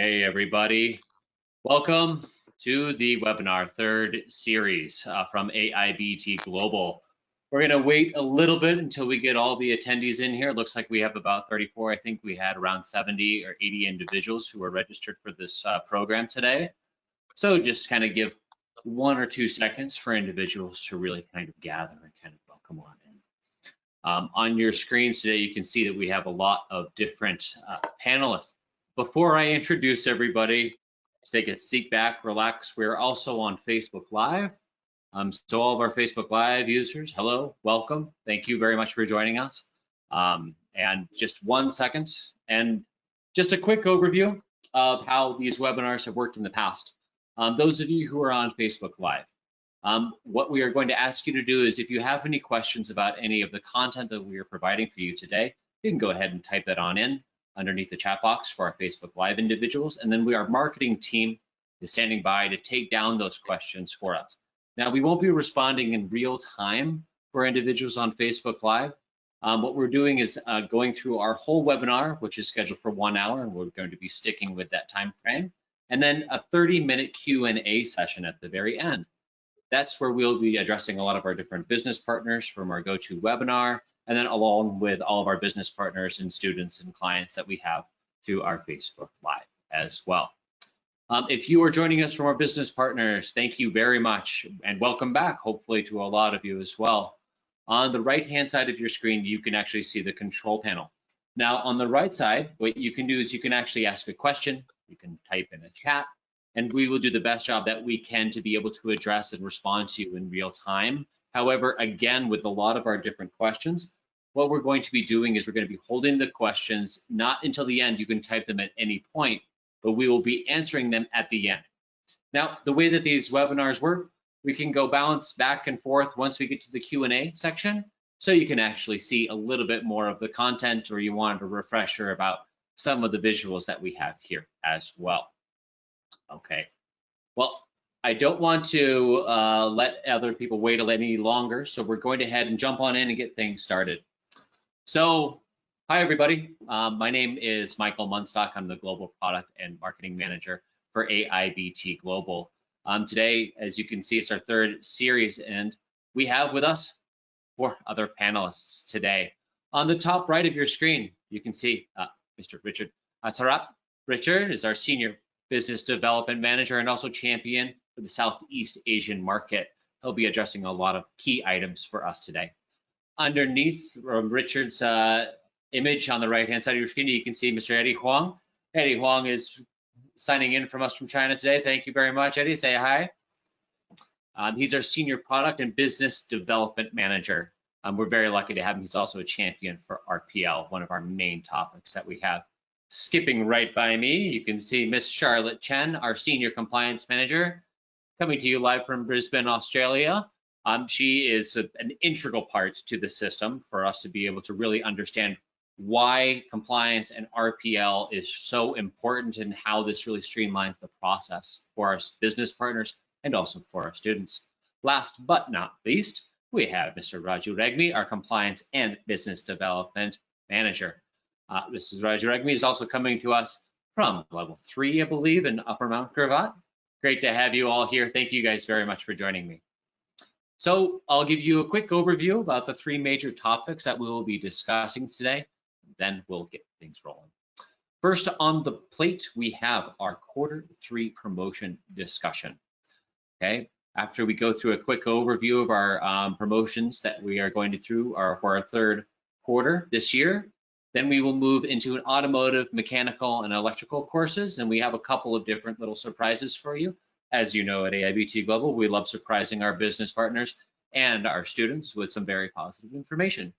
Hey everybody, welcome to the webinar third series from AIT Global. We're going to wait a little bit until we get all the attendees in here. It looks like we have about 34. I think we had around 70 or 80 individuals who are registered for this program today. So just kind of give 1 or 2 seconds for individuals to really kind of gather and kind of welcome on in. On your screens today, you can see that we have a lot of different panelists. Before I introduce everybody, take a seat back, relax. We're also on Facebook Live. So all of our Facebook Live users, hello, welcome. Thank you very much for joining us. And just 1 second, and just a quick overview of how these webinars have worked in the past. Those of you who are on Facebook Live, what we are going to ask you to do is if you have any questions about any of the content that we are providing for you today, you can go ahead and type that on in underneath the chat box for our Facebook Live individuals, and then our marketing team is standing by to take down those questions for us. Now, we won't be responding in real time for individuals on Facebook Live. What we're doing is going through our whole webinar, which is scheduled for 1 hour, and we're going to be sticking with that time frame, and then a 30-minute Q&A session at the very end. That's where we'll be addressing a lot of our different business partners from our GoToWebinar, and then along with all of our business partners and students and clients that we have through our Facebook Live as well. If you are joining us from our business partners, thank you very much and welcome back, hopefully to a lot of you as well. On the right-hand side of your screen, you can actually see the control panel. Now, on the right side, what you can do is you can actually ask a question, you can type in a chat, and we will do the best job that we can to be able to address and respond to you in real time. However, again, with a lot of our different questions, what we're going to be doing is we're going to be holding the questions not until the end. You can type them at any point, but we will be answering them at the end. Now, the way that these webinars work, we can go bounce back and forth once we get to the Q&A section, so you can actually see a little bit more of the content, or you wanted a refresher about some of the visuals that we have here as well. Okay, well, I don't want to let other people wait any longer, so we're going to head and jump on in and get things started. So, hi everybody, my name is Michael Munstock. I'm the Global Product and Marketing Manager for AIT Global. Today, as you can see, it's our third series, and we have with us 4 other panelists today. On the top right of your screen, you can see Mr. Richard Tarap. Richard is our Senior Business Development Manager and also champion for the Southeast Asian market. He'll be addressing a lot of key items for us today. Underneath Richard's image on the right-hand side of your screen, you can see Mr. Eddie Huang. Eddie Huang is signing in from us from China today. Thank you very much, Eddie. Say hi. He's our Senior Product and Business Development Manager. We're very lucky to have him. He's also a champion for RPL, one of our main topics that we have. Skipping right by me, you can see Miss Charlotte Chen, our Senior Compliance Manager, coming to you live from Brisbane, Australia. She is an integral part to the system for us to be able to really understand why compliance and RPL is so important and how this really streamlines the process for our business partners and also for our students. Last but not least, we have Mr. Raju Regmi, our Compliance and Business Development Manager. Mrs. Raju Regmi is also coming to us from level 3, I believe, in Upper Mount Gravatt. Great to have you all here. Thank you guys very much for joining me. So I'll give you a quick overview about the 3 major topics that we will be discussing today. Then we'll get things rolling. First on the plate, we have our Q3 promotion discussion. Okay, after we go through a quick overview of our promotions that we are going to through for our third quarter this year, then we will move into an automotive, mechanical, and electrical courses, and we have a couple of different little surprises for you. As you know, at AIT Global, we love surprising our business partners and our students with some very positive information.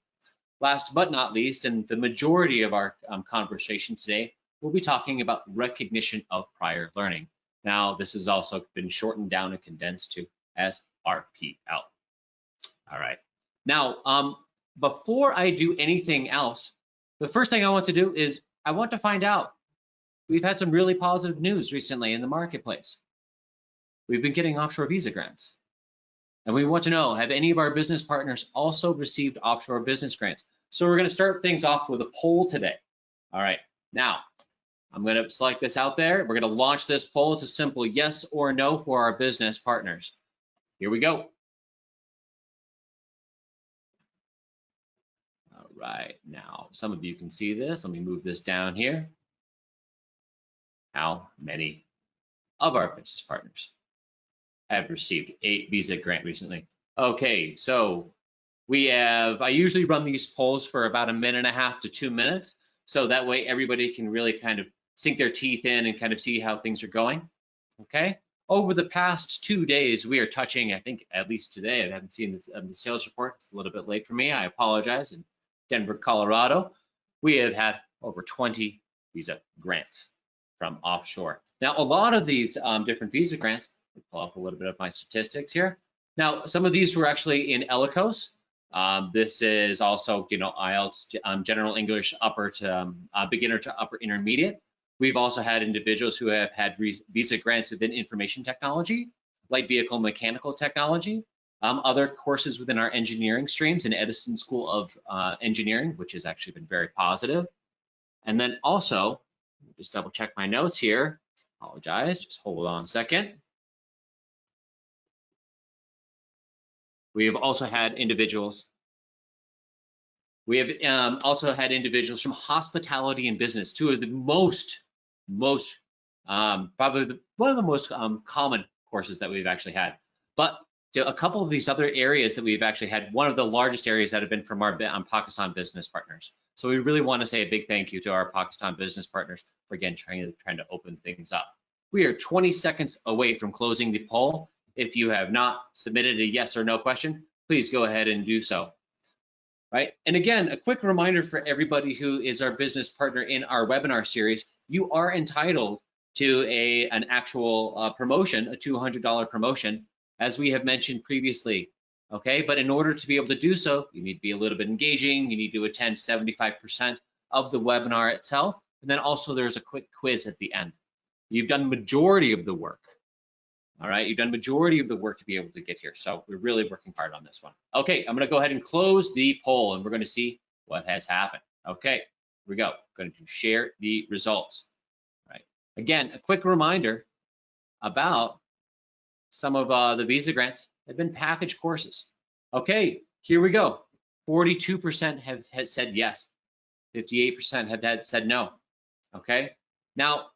Last but not least, and the majority of our conversation today, we'll be talking about recognition of prior learning. Now, this has also been shortened down and condensed to as RPL. All right. Now, before I do anything else, the first thing I want to do is I want to find out. We've had some really positive news recently in the marketplace. We've been getting offshore visa grants. And we want to know, have any of our business partners also received offshore business grants? So we're going to start things off with a poll today. All right. Now, I'm going to select this out there. We're going to launch this poll. It's a simple yes or no for our business partners. Here we go. All right, now some of you can see this. Let me move this down here. How many of our business partners have received a visa grant recently? Okay, so we have, I usually run these polls for about 1.5 to 2 minutes. So that way everybody can really kind of sink their teeth in and kind of see how things are going. Okay. Over the past 2 days, we are touching, I think at least today, I haven't seen this, the sales report. It's a little bit late for me. I apologize. In Denver, Colorado, we have had over 20 visa grants from offshore. Now, a lot of these different visa grants, I'll pull up a little bit of my statistics here. Now, some of these were actually in CRICOS. This is also, IELTS, General English, upper to beginner to upper intermediate. We've also had individuals who have had visa grants within information technology, light vehicle mechanical technology, other courses within our engineering streams in Edison School of Engineering, which has actually been very positive. And then also, just double check my notes here. Apologize, just hold on a second. We have also had individuals. We have also had individuals from hospitality and business, two of the probably one of the most common courses that we've actually had. But a couple of these other areas that we've actually had, one of the largest areas that have been from our Pakistan business partners. So we really want to say a big thank you to our Pakistan business partners for, again, trying to open things up. We are 20 seconds away from closing the poll. If you have not submitted a yes or no question, please go ahead and do so. Right? And again, a quick reminder for everybody who is our business partner in our webinar series, you are entitled to an actual promotion, a $200 promotion, as we have mentioned previously. Okay, but in order to be able to do so, you need to be a little bit engaging. You need to attend 75% of the webinar itself. And then also there's a quick quiz at the end. You've done majority of the work. All right, you've done majority of the work to be able to get here. So we're really working hard on this one. Okay, I'm gonna go ahead and close the poll and we're gonna see what has happened. Okay, here we go. I'm going to share the results. All right, again, a quick reminder about some of the visa grants have been package courses. Okay, here we go. 42% have said yes. 58% have said no. Okay, now,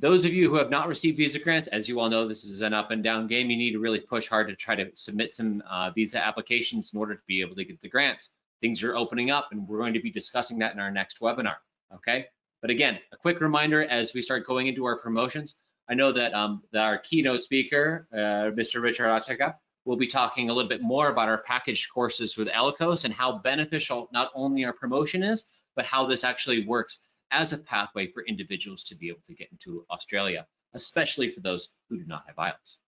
those of you who have not received visa grants, as you all know, this is an up and down game. You need to really push hard to try to submit some visa applications in order to be able to get the grants. Things are opening up, and we're going to be discussing that in our next webinar, okay? But again, a quick reminder as we start going into our promotions, I know that our keynote speaker, Mr. Richard Atega, will be talking a little bit more about our packaged courses with CRICOS and how beneficial not only our promotion is, but how this actually works as a pathway for individuals to be able to get into Australia, especially for those who do not have IELTS.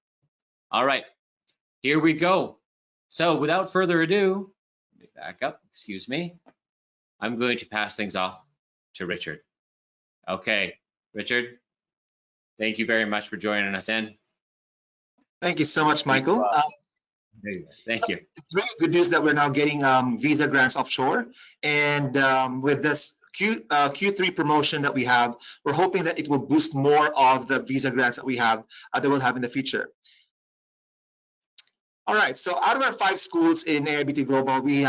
All right, here we go. So without further ado, let me back up, excuse me. I'm going to pass things off to Richard. Okay, Richard, thank you very much for joining us in. Thank you so much, Michael. Thank you. It's really good news that we're now getting visa grants offshore, and with this Q3 promotion that we have, we're hoping that it will boost more of the visa grants that we have that we'll have in the future. All right, so out of our 5 schools in AIBT Global, we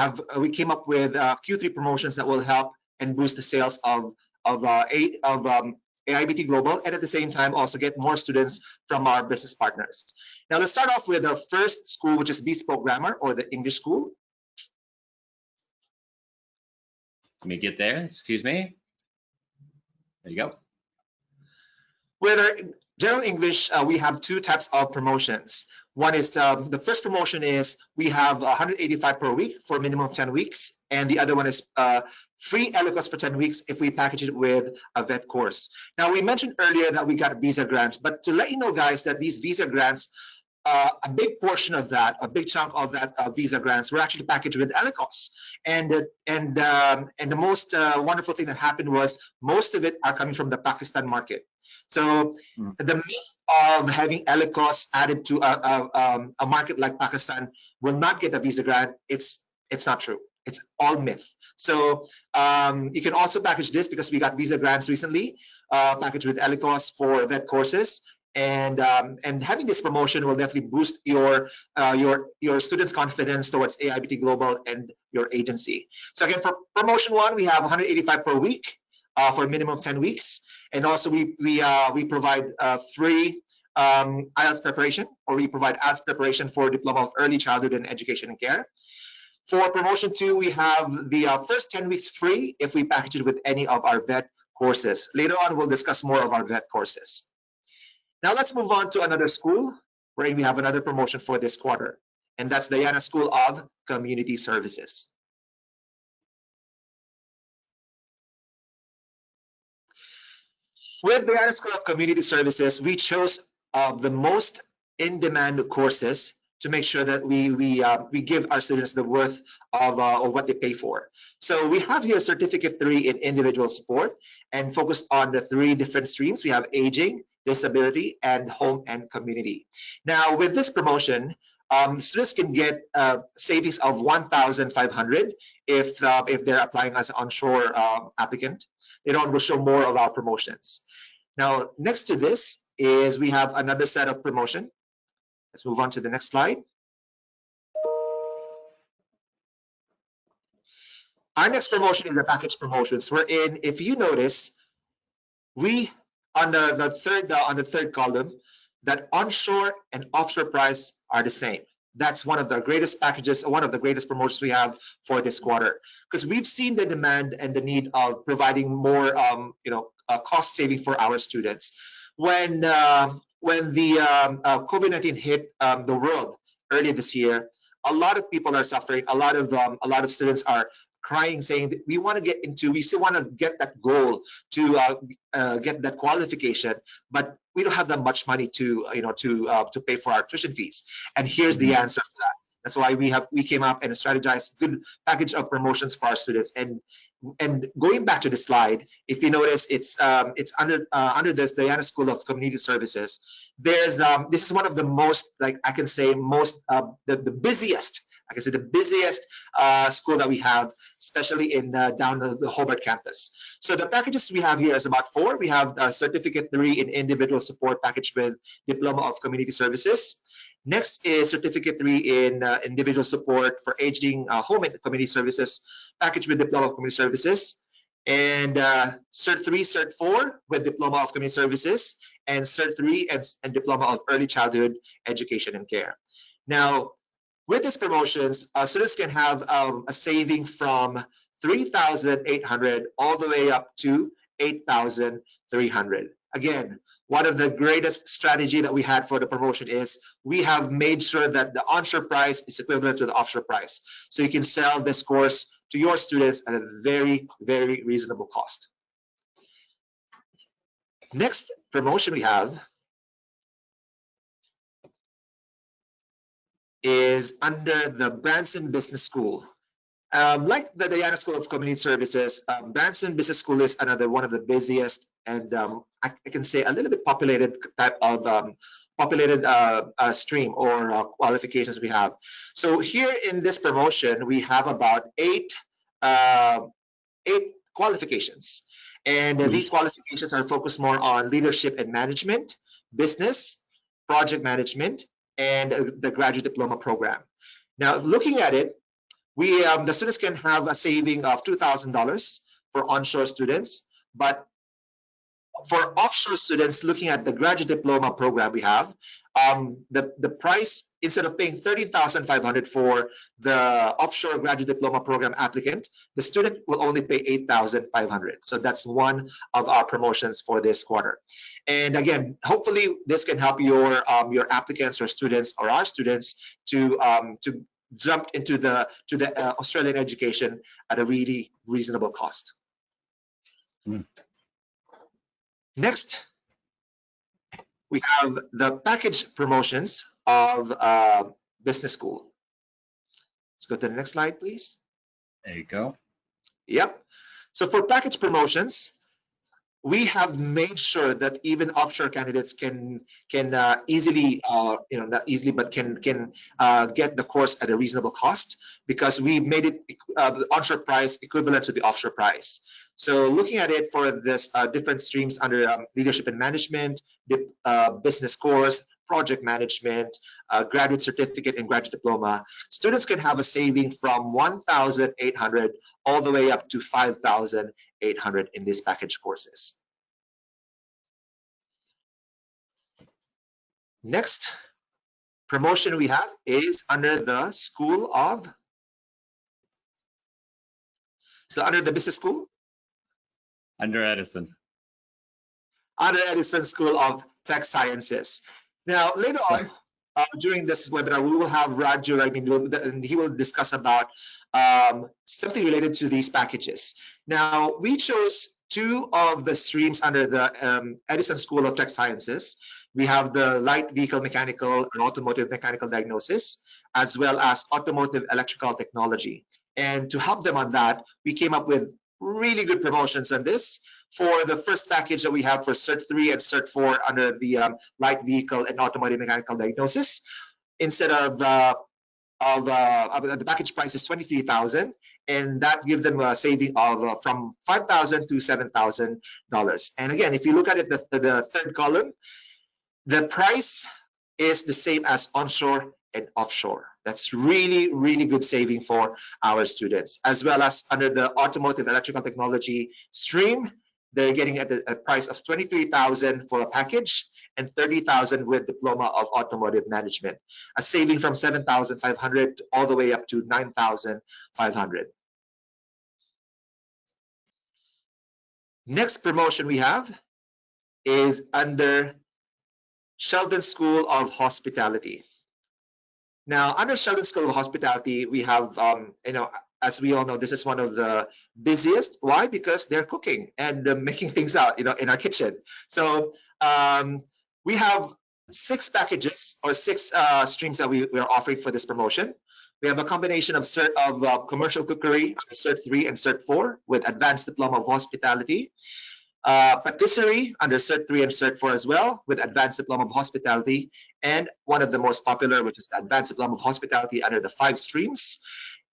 came up with Q3 promotions that will help and boost the sales of AIBT Global, and at the same time also get more students from our business partners. Now let's start off with our first school, which is Bespoke Grammar, or the English school. Let me get there, excuse me. There you go. With our General English, we have 2 types of promotions. One is, the first promotion is we have 185 per week for a minimum of 10 weeks. And the other one is free CRICOS for 10 weeks if we package it with a vet course. Now, we mentioned earlier that we got visa grants, but to let you know, guys, that these visa grants, a big portion of that, a big chunk of that visa grants were actually packaged with CRICOS. And the most wonderful thing that happened was most of it are coming from the Pakistan market. So the myth of having CRICOS added to a market like Pakistan will not get a visa grant. It's not true. It's all myth. So you can also package this because we got visa grants recently, packaged with CRICOS for vet courses. And having this promotion will definitely boost your students' confidence towards AIBT Global and your agency. So again, for promotion 1, we have 185 per week for a minimum of 10 weeks, and also we provide free IELTS preparation, or we provide IELTS preparation for Diploma of Early Childhood and Education and Care. For promotion 2, we have the first 10 weeks free if we package it with any of our vet courses. Later on, we'll discuss more of our vet courses. Now let's move on to another school where we have another promotion for this quarter, and that's Diana School of Community Services. With Diana School of Community Services, we chose the most in-demand courses to make sure that we give our students the worth of what they pay for. So we have here Certificate 3 in Individual Support, and focused on the 3 different streams. We have aging, disability, and home and community. Now with this promotion, students can get savings of 1,500 if they're applying as an onshore applicant. Later on, we'll show more of our promotions. Now, next to this is we have another set of promotion. Let's move on to the next slide. Our next promotion is the package promotions, wherein, if you notice, we on the third column, that onshore and offshore price are the same. That's one of the greatest packages, one of the greatest promotions we have for this quarter, because we've seen the demand and the need of providing more, cost saving for our students. When the COVID-19 hit the world earlier this year, a lot of people are suffering. A lot of students are crying, saying that we still want to get that goal to get that qualification, but we don't have that much money to pay for our tuition fees. And here's the answer for that. That's why we came up and strategized good package of promotions for our students. And going back to the slide, if you notice, it's under this Diana School of Community Services. There's this is one of the most, like I can say, the busiest. I can say the busiest school that we have, especially in down the Hobart campus. So the packages we have here is about 4. We have Certificate 3 in Individual Support package with Diploma of Community Services. Next is Certificate 3 in Individual Support for Aging, Home and Community Services package with Diploma of Community Services. And Cert 3, Cert 4 with Diploma of Community Services, and Cert 3 and Diploma of Early Childhood Education and Care. Now, with these promotions, students can have a saving from 3,800 all the way up to 8,300. Again, one of the greatest strategy that we had for the promotion is we have made sure that the onshore price is equivalent to the offshore price. So you can sell this course to your students at a very, very reasonable cost. Next promotion we have is under the Branson Business School. Like the Diana School of Community Services, Branson Business School is another one of the busiest and I can say a little bit populated type of stream or qualifications we have. So here in this promotion, we have about 8 qualifications. And these qualifications are focused more on leadership and management, business, project management, and the graduate diploma program. Now, looking at it, the students can have a saving of $2,000 for onshore students, but for offshore students, looking at the graduate diploma program we have, the price, instead of paying $30,500 for the offshore graduate diploma program applicant, the student will only pay $8,500. So that's one of our promotions for this quarter. And again, hopefully this can help your applicants or students or our students to jump into the Australian education at a really reasonable cost. Next, we have the package promotions of business school. Let's go to the next slide, please. There you go. Yep. So for package promotions, we have made sure that even offshore candidates can easily, not easily, but can get the course at a reasonable cost, because we made it the onshore price equivalent to the offshore price. So looking at it for this different streams under leadership and management, business course, project management, graduate certificate, and graduate diploma, students can have a saving from 1,800 all the way up to 5,800 in these package courses. Next promotion we have is under the School of, so under the business school? Under Edison. Under Edison School of Tech Sciences. Now, later on, during this webinar, we will have Raju, and he will discuss about something related to these packages. Now, we chose two of the streams under the Edison School of Tech Sciences. We have the light vehicle mechanical and automotive mechanical diagnosis, as well as automotive electrical technology. And to help them on that, we came up with really good promotions on this. For the first package that we have for Cert 3 and Cert 4 under the light vehicle and automotive mechanical diagnosis, instead of the package price is $23,000, and that gives them a saving of from $5,000 to $7,000. And again, if you look at it, the third column, the price is the same as onshore and offshore. That's really, really good saving for our students. As well as under the automotive electrical technology stream, they're getting at a price of $23,000 for a package and $30,000 with diploma of automotive management, a saving from $7,500 all the way up to $9,500. Next promotion we have is under Sheldon School of Hospitality. Now, under Sheldon School of Hospitality, we have, as we all know, this is one of the busiest. Why? Because they're cooking and making things out, in our kitchen. So we have 6 packages or 6 streams that we are offering for this promotion. We have a combination of commercial cookery, Cert 3 and Cert 4 with advanced diploma of hospitality. Patisserie under Cert 3 and Cert 4 as well with advanced diploma of hospitality, and one of the most popular, which is the advanced diploma of hospitality under the 5 streams.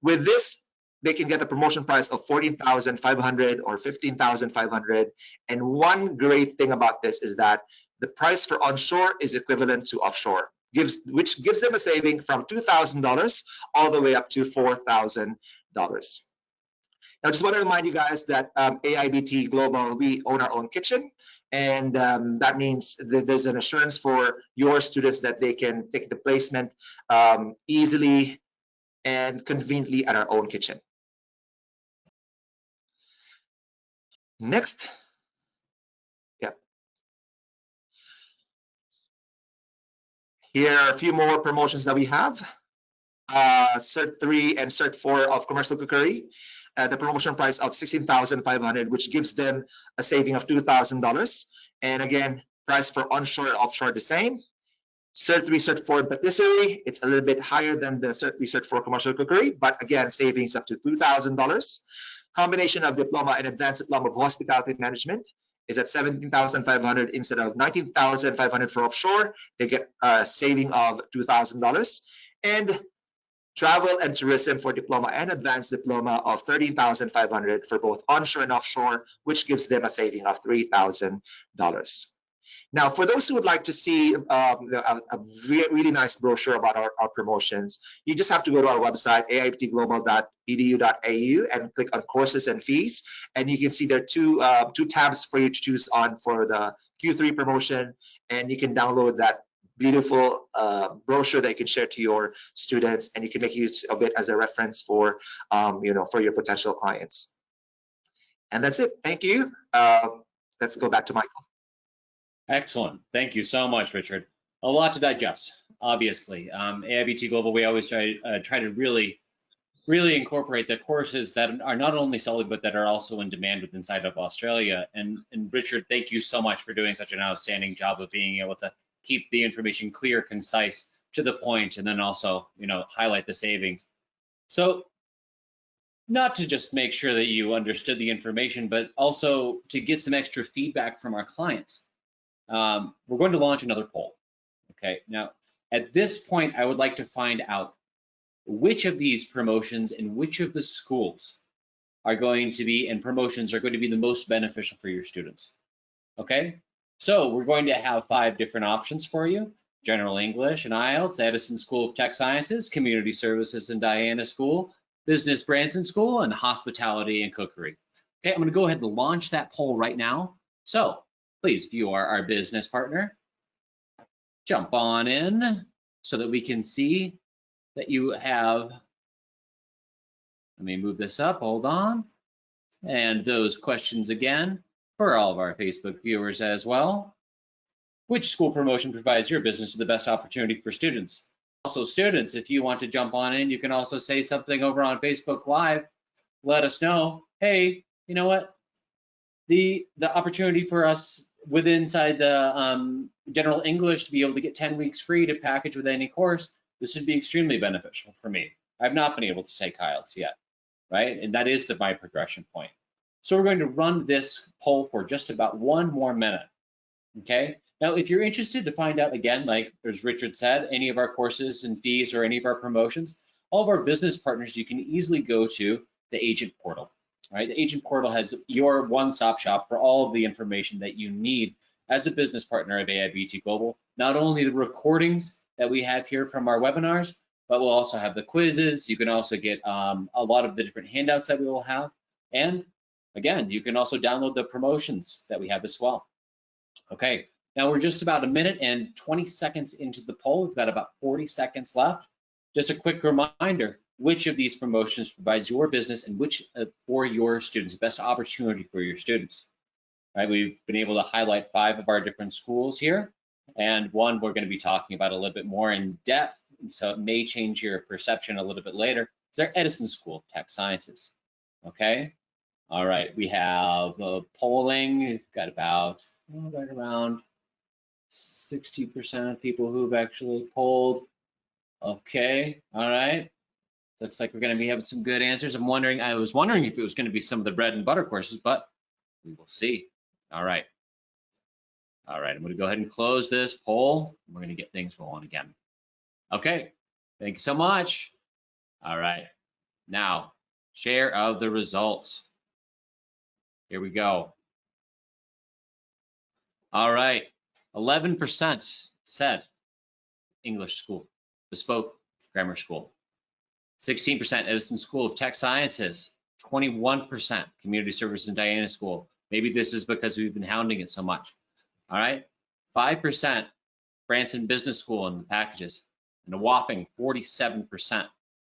With this, they can get a promotion price of $14,500 or $15,500. And one great thing about this is that the price for onshore is equivalent to offshore, which gives them a saving from $2,000 all the way up to $4,000. Now, just want to remind you guys that AIBT Global, we own our own kitchen, and that means that there's an assurance for your students that they can take the placement easily and conveniently at our own kitchen. Next. Yeah. Here are a few more promotions that we have. Cert 3 and Cert 4 of commercial cookery. The promotion price of $16,500, which gives them a saving of $2,000. And again, price for onshore and offshore the same. Cert 3, Cert 4 patisserie, it's a little bit higher than the Cert 3, Cert 4 commercial cookery, but again, savings up to $2,000. Combination of diploma and advanced diploma of hospitality management is at $17,500 instead of $19,500 for offshore. They get a saving of $2,000. And travel and tourism for diploma and advanced diploma of $13,500 for both onshore and offshore, which gives them a saving of $3,000. Now, for those who would like to see a really nice brochure about our promotions, you just have to go to our website, aibtglobal.edu.au, and click on courses and fees. And you can see there are two tabs for you to choose on for the Q3 promotion, and you can download that beautiful brochure that you can share to your students, and you can make use of it as a reference for for your potential clients. And that's it. Thank you. Let's go back to Michael. Excellent. Thank you so much, Richard. A lot to digest, obviously. AIBT Global, we always try to really incorporate the courses that are not only solid, but that are also in demand with inside of Australia. And Richard, thank you so much for doing such an outstanding job of being able to keep the information clear, concise, to the point, and then also, highlight the savings. So not to just make sure that you understood the information, but also to get some extra feedback from our clients. We're going to launch another poll. Okay, now at this point, I would like to find out which of these promotions and which of the schools are going to be, and promotions are going to be the most beneficial for your students. Okay, so we're going to have 5 different options for you: General English and IELTS, Edison School of Tech Sciences, Community Services and Diana School, Business Branson School, and Hospitality and Cookery. Okay, I'm going to go ahead and launch that poll right now. So please, if you are our business partner, jump on in so that we can see that you have, let me move this up, hold on. And those questions again for all of our Facebook viewers as well. Which school promotion provides your business with the best opportunity for students? Also, students, if you want to jump on in, you can also say something over on Facebook Live. Let us know, hey, you know what? The opportunity for us inside the General English to be able to get 10 weeks free to package with any course, this would be extremely beneficial for me. I've not been able to take IELTS yet, right? And that is my progression point. So we're going to run this poll for just about 1 more minute, okay? Now, if you're interested to find out, again, like as Richard said, any of our courses and fees or any of our promotions, all of our business partners, you can easily go to the agent portal, right? The agent portal has your one-stop shop for all of the information that you need as a business partner of AIBT Global. Not only the recordings that we have here from our webinars, but we'll also have the quizzes. You can also get a lot of the different handouts that we will have. And again, you can also download the promotions that we have as well. Okay, now we're just about 1 minute and 20 seconds into the poll. We've got about 40 seconds left. Just a quick reminder, which of these promotions provides your business and which for your students, the best opportunity for your students? Right, we've been able to highlight 5 of our different schools here, and one we're going to be talking about a little bit more in depth, and so it may change your perception a little bit later. It's our Edison School of Tech Sciences. Okay, all right, we have polling. We've got about right around 60% of people who've actually polled. Okay, all right. Looks like we're going to be having some good answers. I was wondering if it was going to be some of the bread and butter courses, but we will see. All right. All right, I'm going to go ahead and close this poll. We're going to get things rolling again. Okay, thank you so much. All right, now share of the results. Here we go. All right, 11% said English school, bespoke grammar school. 16% Edison School of Tech Sciences. 21% Community Services and Diana School. Maybe this is because we've been hounding it so much. All right, 5% Branson Business School and the packages, and a whopping 47%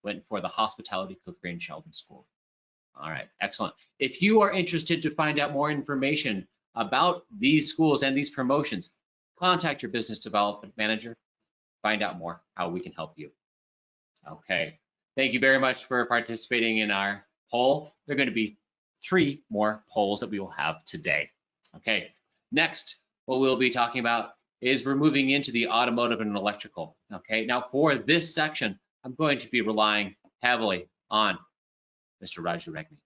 went for the Hospitality, Cookery, and Sheldon School. All right, excellent. If you are interested to find out more information about these schools and these promotions, contact your business development manager, find out more how we can help you. Okay, thank you very much for participating in our poll. There are going to be 3 more polls that we will have today. Okay, next, what we'll be talking about is we're moving into the automotive and electrical. Okay, now for this section, I'm going to be relying heavily on Mr. Raju Regmi.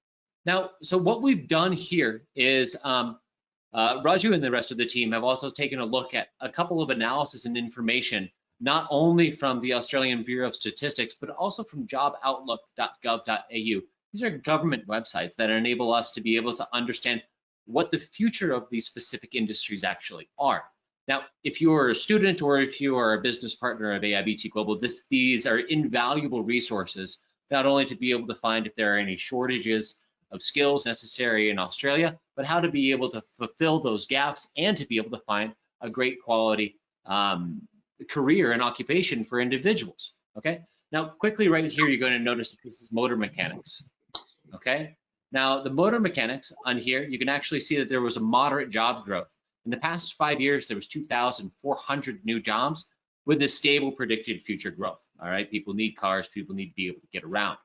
Now, so what we've done here is Raju and the rest of the team have also taken a look at a couple of analysis and information, not only from the Australian Bureau of Statistics, but also from joboutlook.gov.au. These are government websites that enable us to be able to understand what the future of these specific industries actually are. Now, if you're a student or if you are a business partner of AIBT Global, these are invaluable resources, not only to be able to find if there are any shortages of skills necessary in Australia, but how to be able to fulfill those gaps and to be able to find a great quality career and occupation for individuals. Okay, now quickly right here, you're going to notice that this is motor mechanics. Okay, now the motor mechanics on here, you can actually see that there was a moderate job growth. In the past 5 years, there was 2,400 new jobs with a stable predicted future growth. All right, people need cars, people need to be able to get around.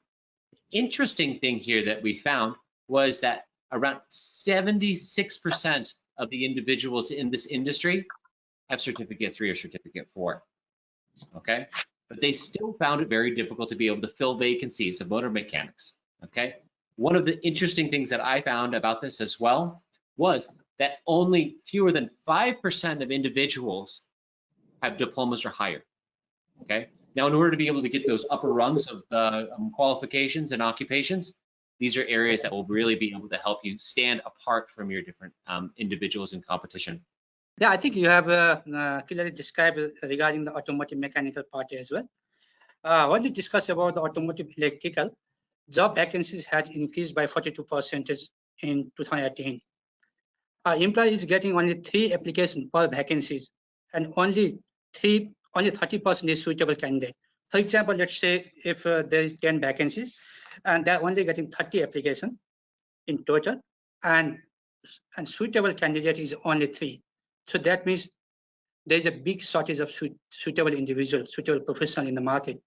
The interesting thing here that we found was that around 76% of the individuals in this industry have certificate 3 or certificate 4. Okay, but they still found it very difficult to be able to fill vacancies of motor mechanics. Okay, One of the interesting things that I found about this as well was that only fewer than 5% of individuals have diplomas or higher. Okay. Now, in order to be able to get those upper rungs of the qualifications and occupations, these are areas that will really be able to help you stand apart from your different individuals in competition. Yeah, I think you have clearly described regarding the automotive mechanical part as well. When we discuss about the automotive electrical, job vacancies had increased by 42% in 2018. Employer is getting only 3 applications per vacancies, and only 30% is suitable candidate. For example, let's say if there is 10 vacancies, and they're only getting 30 applications in total, and suitable candidate is only 3. So that means there is a big shortage of suitable individual, suitable professional in the market.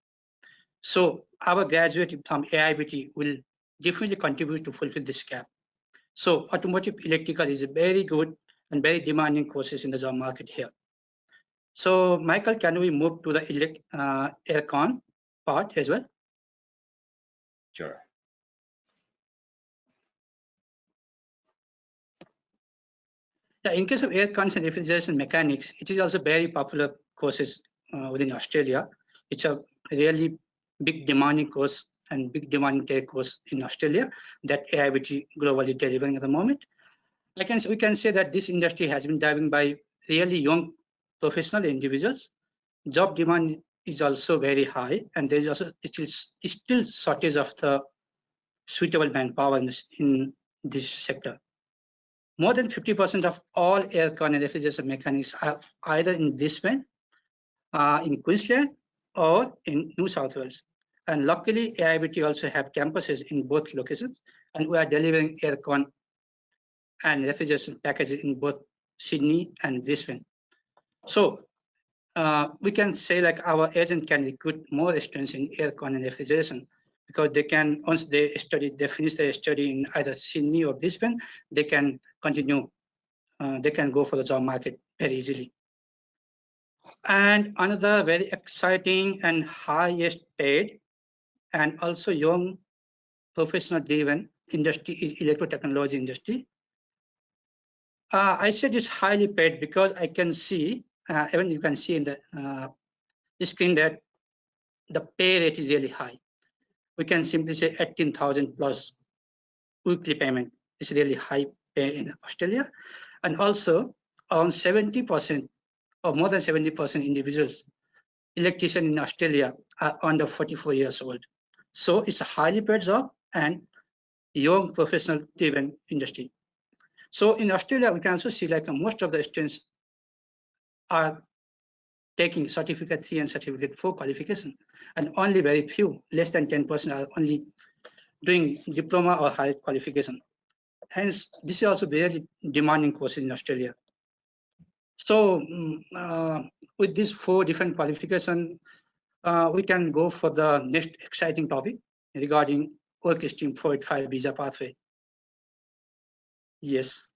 So our graduate from AIBT will definitely contribute to fulfill this gap. So automotive electrical is a very good and very demanding courses in the job market here. So Michael, can we move to the aircon part as well? Sure. Yeah, in case of aircons and refrigeration mechanics, it is also very popular courses within Australia. It's a really big demanding course and big demanding tech course in Australia that AIBT globally delivering at the moment. We can say that this industry has been driven by really young professional individuals. Job demand is also very high, and there is also still shortage of the suitable manpower in this sector. More than 50% of all aircon and refrigeration mechanics are either in Brisbane, in Queensland, or in New South Wales. And luckily, AIBT also have campuses in both locations, and we are delivering aircon and refrigeration packages in both Sydney and Brisbane. So we can say like our agent can recruit more students in aircon and refrigeration, because they can, once they finish their study in either Sydney or Brisbane, they can continue, they can go for the job market very easily. And another very exciting and highest paid and also young professional driven industry is electrotechnology industry. I said it's highly paid because I can see, even you can see in the screen that the pay rate is really high. We can simply say 18,000 plus weekly payment is really high pay in Australia. And also around 70% or more than 70% individuals, electrician in Australia are under 44 years old. So it's a highly paid job and young professional driven industry. So in Australia, we can also see like most of the students are taking certificate 3 and certificate 4 qualification, and only very few, less than 10% are only doing diploma or higher qualification. Hence, this is also very demanding course in Australia. So with these 4 different qualifications, we can go for the next exciting topic regarding work stream 485 visa pathway. Yes.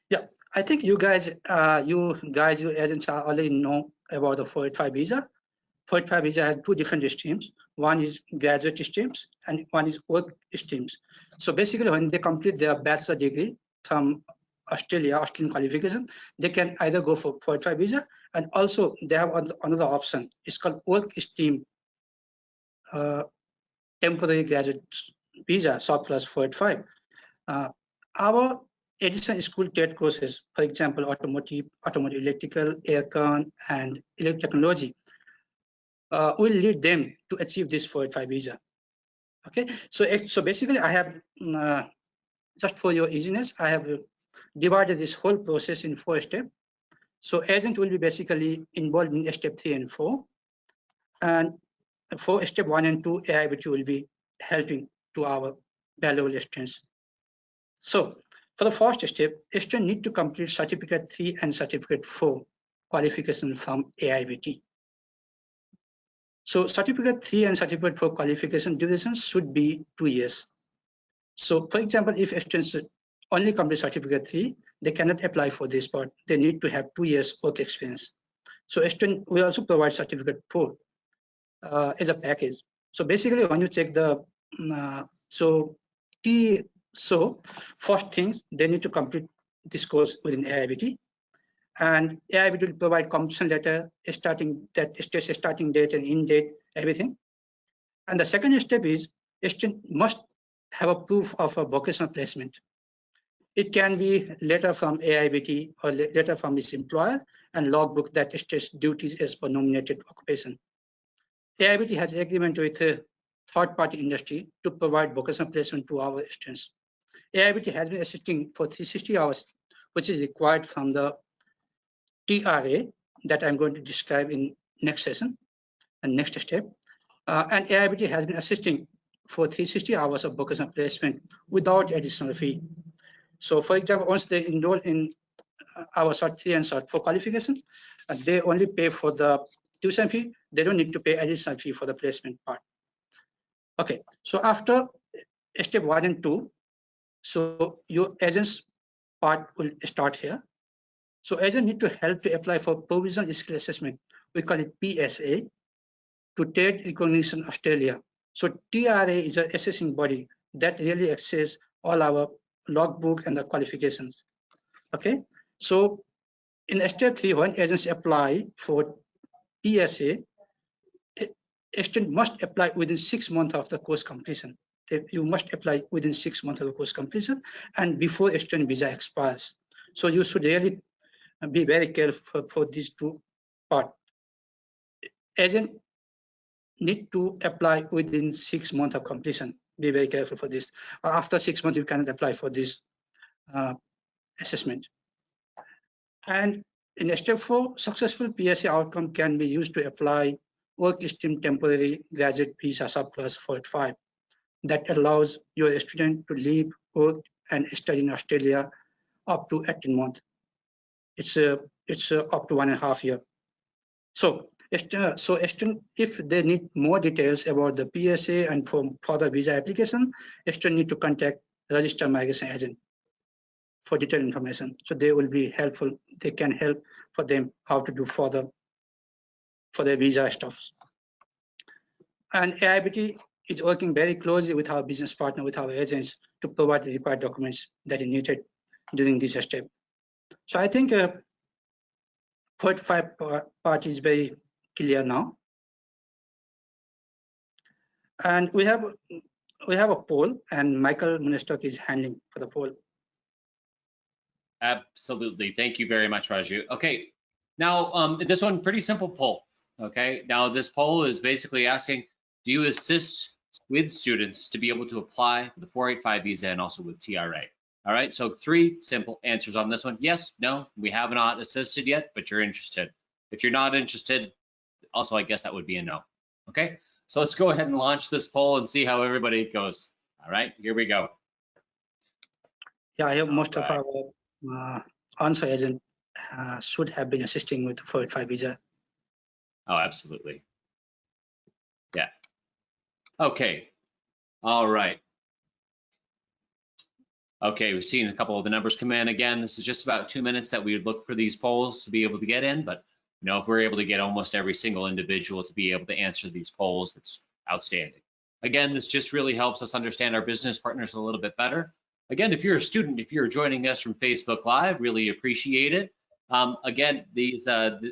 Yeah, I think you agents are already know about the 485 visa. 485 visa has 2 different streams. One is graduate streams and one is work streams. So basically, when they complete their bachelor degree from Australian qualification, they can either go for 485 visa, and also they have another option. It's called work stream temporary graduate visa, short plus 485. Our additional school TED courses, for example, automotive electrical, aircon, and electrotechnology, will lead them to achieve this 485 visa. Okay, so basically, I have just for your easiness, I have divided this whole process in 4 steps. So agent will be basically involved in step 3 and 4, and for step 1 and 2, AIBT will be helping to our valuable students. So for the first step, students need to complete certificate 3 and certificate 4 qualification from AIBT. So certificate 3 and certificate 4 qualification duration should be 2 years. So for example, if students only complete certificate 3, they cannot apply for this part. They need to have 2 years work experience. So student, we also provide certificate 4 as a package. So basically, when you check the So first thing, they need to complete this course within AIBT, and AIBT will provide completion letter, starting date and end date, everything. And the second step is student must have a proof of a vocational placement. It can be letter from AIBT or letter from his employer and logbook that states duties as per nominated occupation. AIBT has agreement with a third-party industry to provide vocational placement to our students. AIBT has been assisting for 360 hours, which is required from the TRA that I'm going to describe in next session and next step. And AIBT has been assisting for 360 hours of vocational placement without additional fee. So for example, once they enroll in our Short 3 and Short 4 qualification, they only pay for the tuition fee. They don't need to pay additional fee for the placement part. Okay, so after step 1 and 2, so your agents part will start here. So agent need to help to apply for provisional skill assessment. We call it PSA, to Trade Recognition Australia. So TRA is an assessing body that really access all our logbook and the qualifications. Okay, so in step 3, when agents apply for PSA, a student must apply within 6 months of the course completion. You must apply within 6 months of the course completion and before a student visa expires. So you should really be very careful for these two parts. Agent need to apply within 6 months of completion. Be very careful for this. After 6 months, you cannot apply for this assessment. And in step 4, successful PSA outcome can be used to apply work stream temporary graduate visa subclass 45 that allows your student to live, work, and study in Australia up to 18 months. It's up to 1.5 years. So if they need more details about the PSA and for the visa application, student need to contact registered migration agent for detailed information. So they will be helpful. They can help for them how to do for their visa stuffs. And AIBT is working very closely with our business partner, with our agents, to provide the required documents that are needed during this step. So I think 45 part is very clear now. And we have a poll, and Michael Munestok is handling for the poll. Absolutely. Thank you very much, Raju. Okay, now this one, pretty simple poll. Okay, now this poll is basically asking, do you assist with students to be able to apply for the 485 visa and also with TRA? All right, so 3 simple answers on this one. Yes, no, we have not assisted yet, but you're interested. If you're not interested, also, I guess that would be a no. Okay, so let's go ahead and launch this poll and see how everybody goes. All right, here we go. Yeah, I have most of our answer agent should have been assisting with the 485 visa. Oh, absolutely. Yeah. Okay. All right. Okay, we've seen a couple of the numbers come in. Again, this is just about 2 minutes that we would look for these polls to be able to get in, but you know, if we're able to get almost every single individual to be able to answer these polls, that's outstanding. Again, this just really helps us understand our business partners a little bit better. Again, if you're a student, if you're joining us from Facebook Live, really appreciate it. Again, these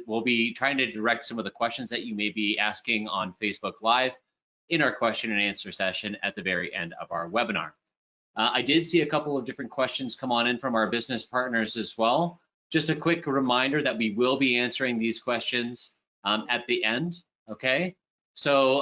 we'll be trying to direct some of the questions that you may be asking on Facebook Live in our question and answer session at the very end of our webinar. I did see a couple of different questions come on in from our business partners as well. Just a quick reminder that we will be answering these questions at the end, okay? So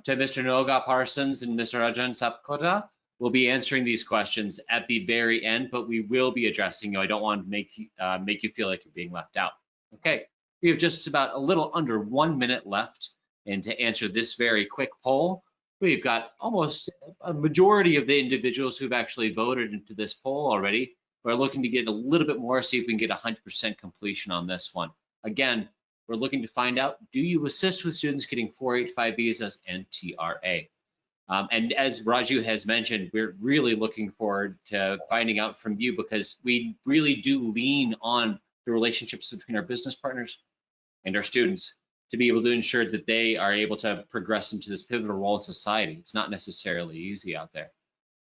to Mr. Noga Parsons and Mr. Rajan Sapkota, we'll be answering these questions at the very end, but we will be addressing you. I don't want to make you feel like you're being left out. Okay, we have just about a little under 1 minute left, and to answer this very quick poll, we've got almost a majority of the individuals who've actually voted into this poll already. We're looking to get a little bit more, see if we can get 100% completion on this one. Again, we're looking to find out, do you assist with students getting 485 visas and TRA? And as Raju has mentioned, we're really looking forward to finding out from you, because we really do lean on the relationships between our business partners and our students to be able to ensure that they are able to progress into this pivotal role in society. It's not necessarily easy out there.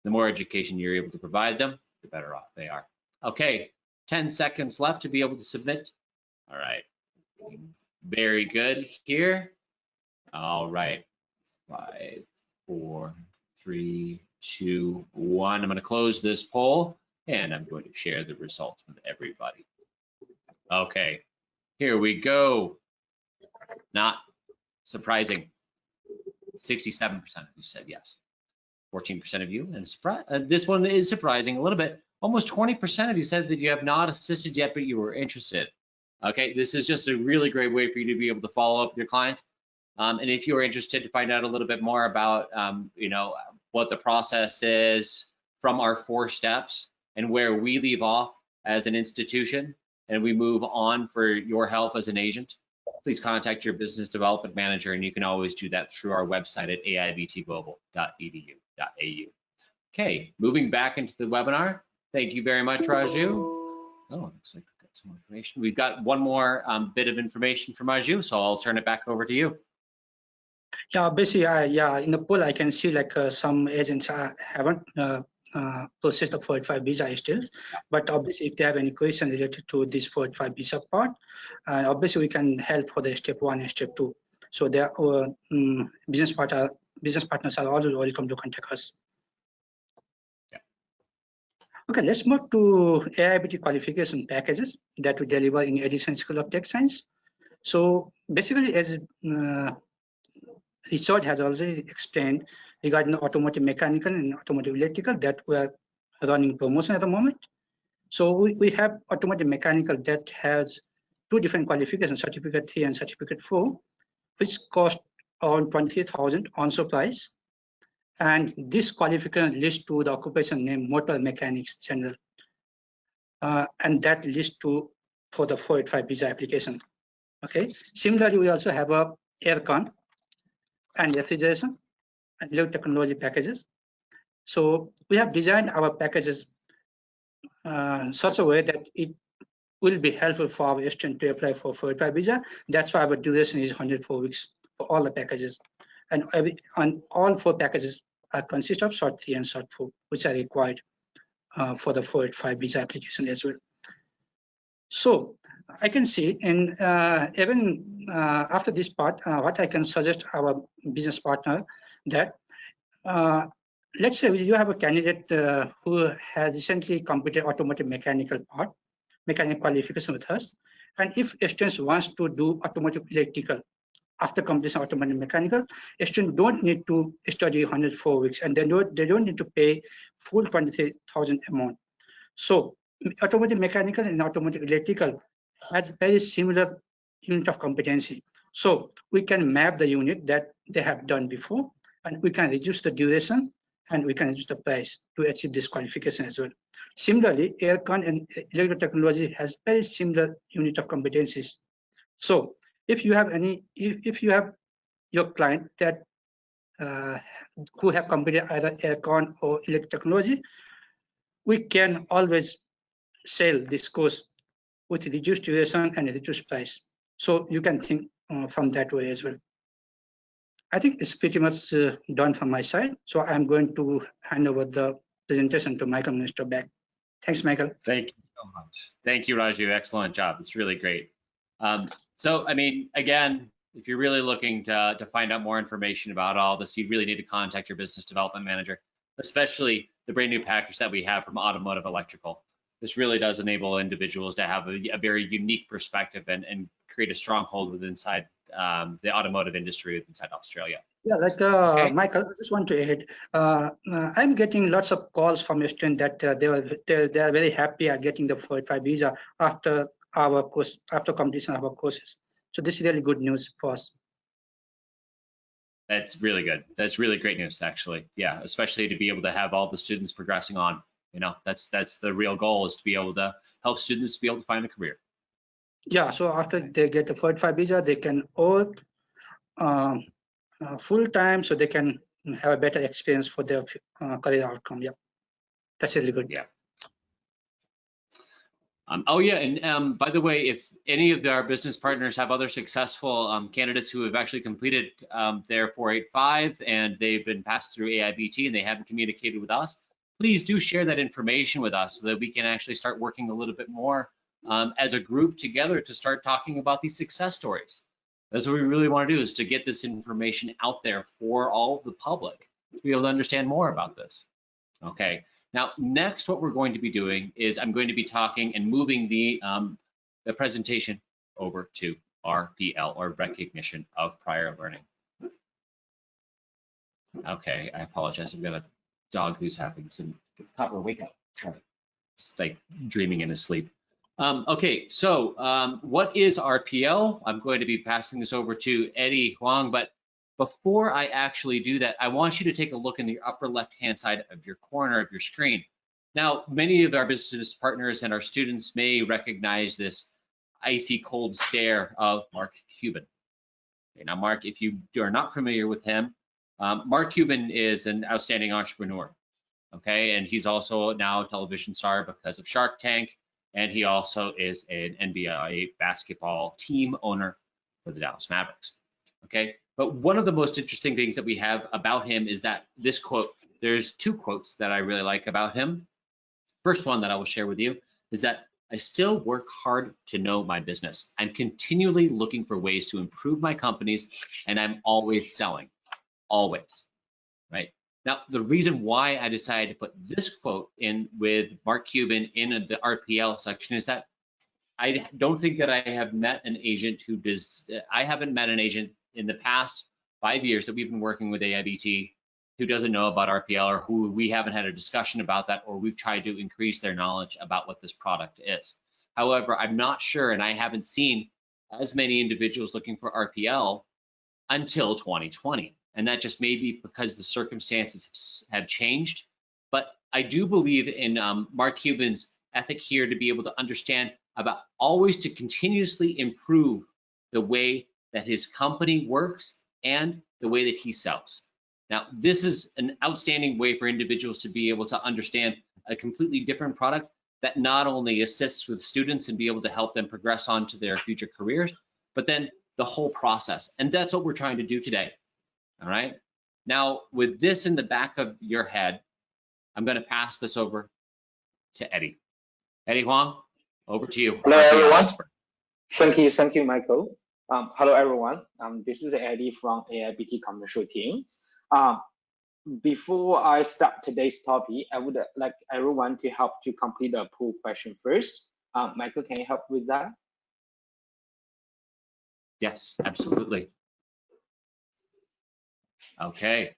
The more education you're able to provide them, the better off they are. Okay, 10 seconds left to be able to submit. All right, very good here. All right, 5, 4, 3, 2, 1. I'm going to close this poll and I'm going to share the results with everybody. Okay, here we go. Not surprising. 67% of you said yes. 14% of you, and this one is surprising a little bit. Almost 20% of you said that you have not assisted yet, but you were interested. Okay, this is just a really great way for you to be able to follow up with your clients. And if you are interested to find out a little bit more about, you know, what the process is from our 4 steps and where we leave off as an institution and we move on for your help as an agent, please contact your business development manager, and you can always do that through our website at aibtglobal.edu.au. Okay, moving back into the webinar. Thank you very much, Raju. Oh, looks like we've got some more information. We've got one more bit of information from Raju, so I'll turn it back over to you. Yeah, basically, yeah, in the poll, I can see like some agents haven't processed the 485 visa still, but obviously if they have any question related to this 485 visa part, obviously we can help for the step 1 and step 2. So their business partners are always welcome to contact us. Yeah. Okay, let's move to AIT qualification packages that we deliver in Edison School of Tech Science. So basically, as Richard has already explained regarding the automotive mechanical and automotive electrical that we are running promotion at the moment. So we have automotive mechanical that has 2 different qualifications, certificate 3 and certificate 4, which cost around 23,000 on price. And this qualification leads to the occupation name motor mechanics general. And that leads to for the 485 visa application. Okay. Similarly, we also have a aircon and refrigeration and low technology packages. So we have designed our packages such a way that it will be helpful for our student to apply for 485 visa. That's why our duration is 104 weeks for all the packages. And all 4 packages are consist of short 3 and short 4, which are required for the 485 visa application as well. So I can see, and even after this part, what I can suggest our business partner that let's say you have a candidate who has recently completed automotive mechanical qualification with us, and if a student wants to do automotive electrical after completion of automotive mechanical, a student don't need to study 104 weeks, and they don't need to pay full 23,000 amount. So automotive mechanical and automotive electrical has very similar unit of competency. So we can map the unit that they have done before, and we can reduce the duration and we can reduce the price to achieve this qualification as well. Similarly, aircon and electrical technology has very similar unit of competencies. So if you have your client that who have completed either aircon or electrical technology, we can always sell this course with reduced duration and reduced price. So you can think from that way as well. I think it's pretty much done from my side. So I'm going to hand over the presentation to Michael Minister back. Thanks, Michael. Thank you so much. Thank you, Raju. Excellent job. It's really great. So, I mean, again, if you're really looking to find out more information about all this, you really need to contact your business development manager, especially the brand new package that we have from Automotive Electrical. This really does enable individuals to have a very unique perspective and create a stronghold within inside the automotive industry inside Australia. Yeah, like okay. Michael, I just want to add, I'm getting lots of calls from students that they are very happy at getting the 485 visa after our course, after completion of our courses. So this is really good news for us. That's really good. That's really great news, actually. Yeah, especially to be able to have all the students progressing on. You know, that's the real goal, is to be able to help students be able to find a career. Yeah, so after they get the 485 visa, they can work full time, so they can have a better experience for their career outcome. Yeah, that's really good. Yeah. Oh yeah, and by the way, if any of our business partners have other successful candidates who have actually completed their 485 and they've been passed through AIBT and they haven't communicated with us, please do share that information with us so that we can actually start working a little bit more as a group together to start talking about these success stories. That's what we really want to do, is to get this information out there for all of the public to be able to understand more about this. Okay. Now, next, what we're going to be doing is I'm going to be talking and moving the presentation over to RPL, or recognition of prior learning. Okay, I apologize. I've got a dog who's having some copper wake up. Sorry, it's like dreaming in his sleep. Okay, so what is RPL? I'm going to be passing this over to Eddie Huang, but before I actually do that, I want you to take a look in the upper left-hand side of your corner of your screen. Now, many of our business partners and our students may recognize this icy cold stare of Mark Cuban. Okay, now, Mark, if you are not familiar with him, Mark Cuban is an outstanding entrepreneur, okay? And he's also now a television star because of Shark Tank, and he also is an NBA basketball team owner for the Dallas Mavericks, okay? But one of the most interesting things that we have about him is that this quote, there's two quotes that I really like about him. First one that I will share with you is that I still work hard to know my business. I'm continually looking for ways to improve my companies, and I'm always selling, always, right? Now, the reason why I decided to put this quote in with Mark Cuban in the RPL section is that I don't think that I have met an agent who does, I haven't met an agent in the past 5 years that we've been working with AIBT who doesn't know about RPL, or who we haven't had a discussion about that, or we've tried to increase their knowledge about what this product is. However, I'm not sure, and I haven't seen as many individuals looking for RPL until 2020. And that just may be because the circumstances have changed. But I do believe in Mark Cuban's ethic here to be able to understand about always to continuously improve the way that his company works and the way that he sells. Now, this is an outstanding way for individuals to be able to understand a completely different product that not only assists with students and be able to help them progress on to their future careers, but then the whole process. And that's what we're trying to do today. All right. Now, with this in the back of your head, I'm going to pass this over to Eddie. Eddie Huang, over to you. Hello, everyone. Thank you, Michael. Hello, everyone. This is Eddie from AIBT commercial team. Before I start today's topic, I would like everyone to help to complete the poll question first. Michael, can you help with that? Yes, absolutely. Okay.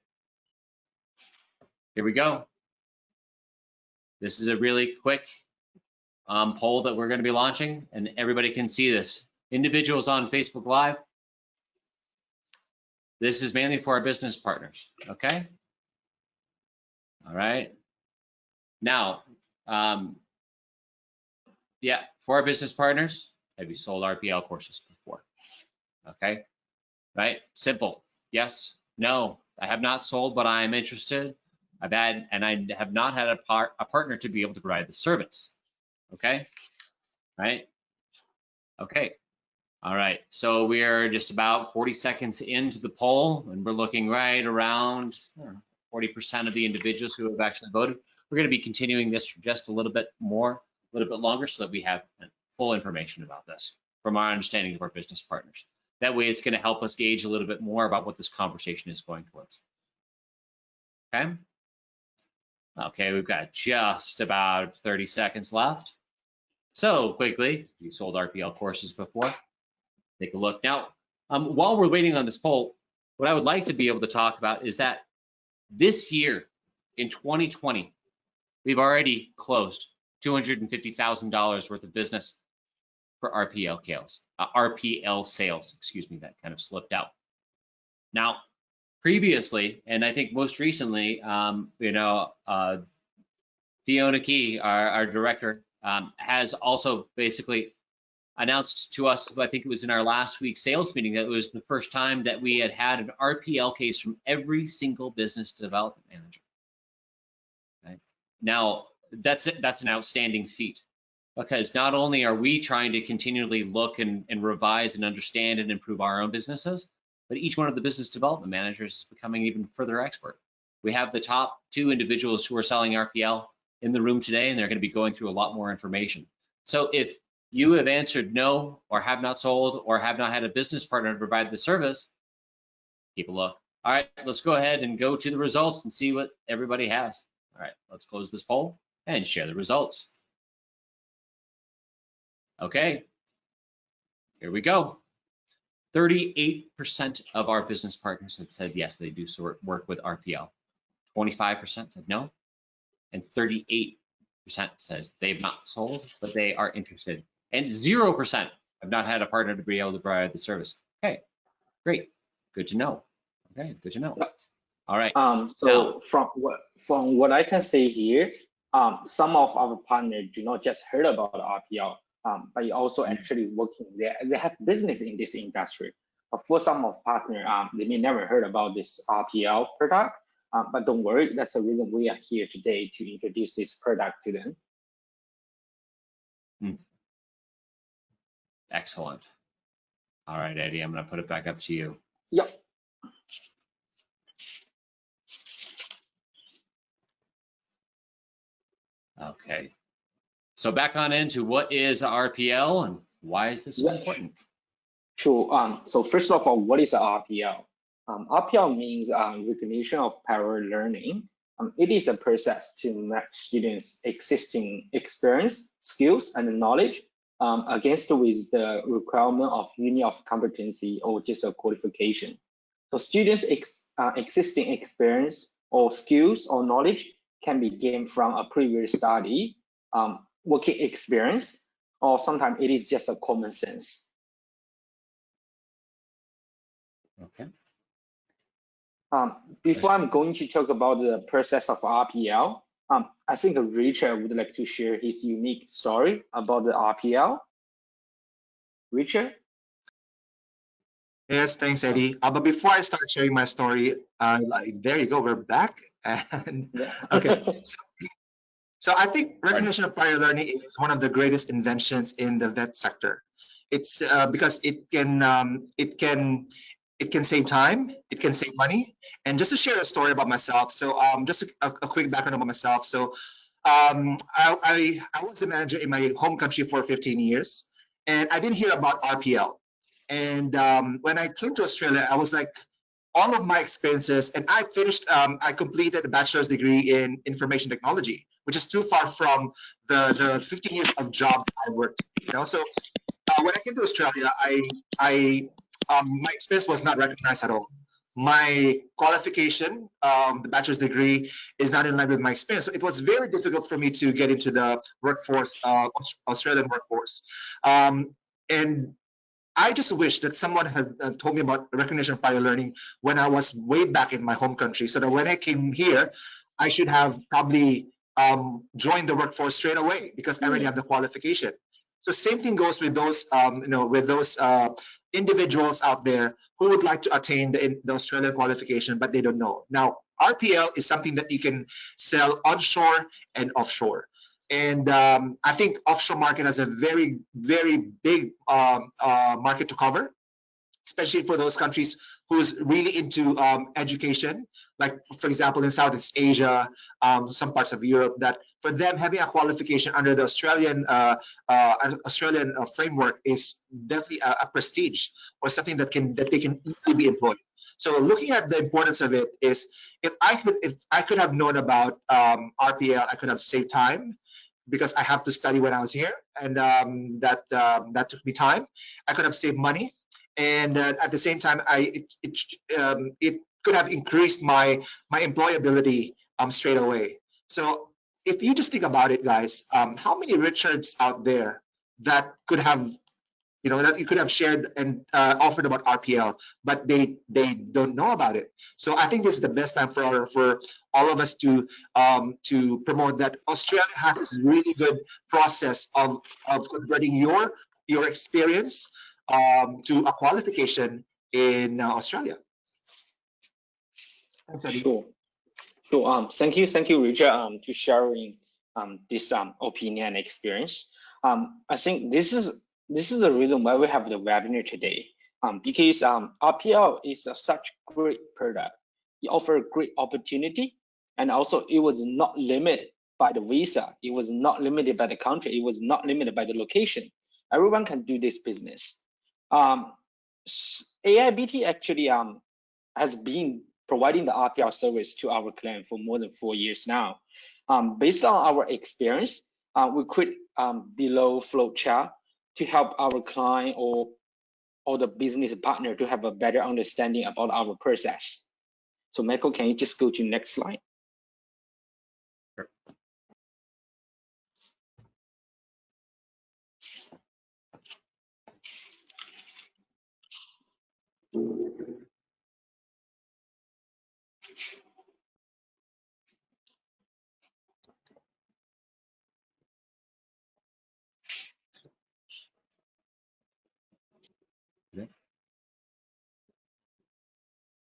Here we go. This is a really quick poll that we're going to be launching, and everybody can see this. Individuals on Facebook Live, this is mainly for our business partners, okay? All right. Now, yeah, for our business partners, have you sold RPL courses before? Okay, right? Simple. Yes, no, I have not sold, but I am interested. I've had, and I have not had a partner to be able to provide the service. Okay, right? Okay, all right. So we are just about 40 seconds into the poll, and we're looking right around 40% of the individuals who have actually voted. We're going to be continuing this for just a little bit more, a little bit longer, so that we have full information about this from our understanding of our business partners. That way, it's going to help us gauge a little bit more about what this conversation is going towards. Okay. Okay, we've got just about 30 seconds left. So quickly, you sold RPL courses before. Take a look. Now, while we're waiting on this poll, what I would like to be able to talk about is that this year, in 2020, we've already closed $250,000 worth of business for RPL sales, excuse me, that kind of slipped out. Now, previously, and I think most recently, Fiona Key, our director, has also basically announced to us, I think it was in our last week's sales meeting, that it was the first time that we had had an RPL case from every single business development manager. Right? Now, that's an outstanding feat. because not only are we trying to continually look and revise and understand and improve our own businesses, but each one of the business development managers is becoming even further expert. We have the top 2 individuals who are selling RPL in the room today, and they're going to be going through a lot more information. So if you have answered no, or have not sold, or have not had a business partner to provide the service, keep a look. All right, let's go ahead and go to the results and see what everybody has. All right, let's close this poll and share the results. Okay, here we go. 38% of our business partners had said yes, they do work with RPL. 25% said no, and 38% says they've not sold, but they are interested. And 0% have not had a partner to be able to provide the service. Okay, great, good to know. Okay, good to know. All right. So from what I can say here, some of our partners do not just heard about RPL, but also actually working there. They have business in this industry. But for some of partners, they may never heard about this RPL product. But don't worry, that's the reason we are here today to introduce this product to them. Excellent. All right, Eddie, I'm going to put it back up to you. Yep. Okay. So back on into what is RPL and why is this so important? Sure. So first of all, what is RPL? RPL means recognition of parallel learning. It is a process to match students' existing experience, skills, and knowledge against with the requirement of unit of competency or just a qualification. So students' existing experience or skills or knowledge can be gained from a previous study, working experience, or sometimes it is just a common sense. Okay. Before I'm going to talk about the process of RPL, I think Richard would like to share his unique story about the RPL. Richard? Yes, thanks, Eddie. But before I start sharing my story, there you go, we're back. And okay, so I think recognition of prior learning is one of the greatest inventions in the vet sector. It's because it can save time, it can save money. And just to share a story about myself, so just a quick background about myself. So I was a manager in my home country for 15 years, and I didn't hear about RPL. And when I came to Australia, I was like, all of my experiences, and I completed a bachelor's degree in information technology, which is too far from the 15 years of job I worked. So when I came to Australia, my experience was not recognized at all. My qualification, the bachelor's degree, is not in line with my experience. So it was very difficult for me to get into the workforce, Australian workforce. And I just wish that someone had told me about recognition of prior learning when I was way back in my home country, so that when I came here, I should have probably joined the workforce straight away because I already have the qualification. So same thing goes with those, with those individuals out there who would like to attain the Australian qualification, but they don't know. Now, RPL is something that you can sell onshore and offshore. And I think offshore market has a very, very big market to cover, especially for those countries who's really into education, like for example in Southeast Asia, some parts of Europe, that for them having a qualification under the Australian framework is definitely a prestige or something that they can easily be employed. So looking at the importance of it is, if I could have known about RPL, I could have saved time, because I have to study when I was here, and that took me time. I could have saved money, and at the same time, it could have increased my employability straight away. So if you just think about it, guys, how many Richards out there that could have, that you could have shared and offered about RPL, but they don't know about it. So I think this is the best time for all of us to promote that Australia has this really good process of converting your experience to a qualification in Australia. Thanks, Eddie. Sure. So thank you, Richard, to sharing this opinion and experience. I think this is the reason why we have the webinar today. Because RPL is such great product. It offers great opportunity, and also it was not limited by the visa. It was not limited by the country. It was not limited by the location. Everyone can do this business. AIBT actually has been providing the RPL service to our client for more than 4 years now. Based on our experience, we create below flow chart to help our client or the business partner to have a better understanding about our process. So Michael, can you just go to next slide? Sure.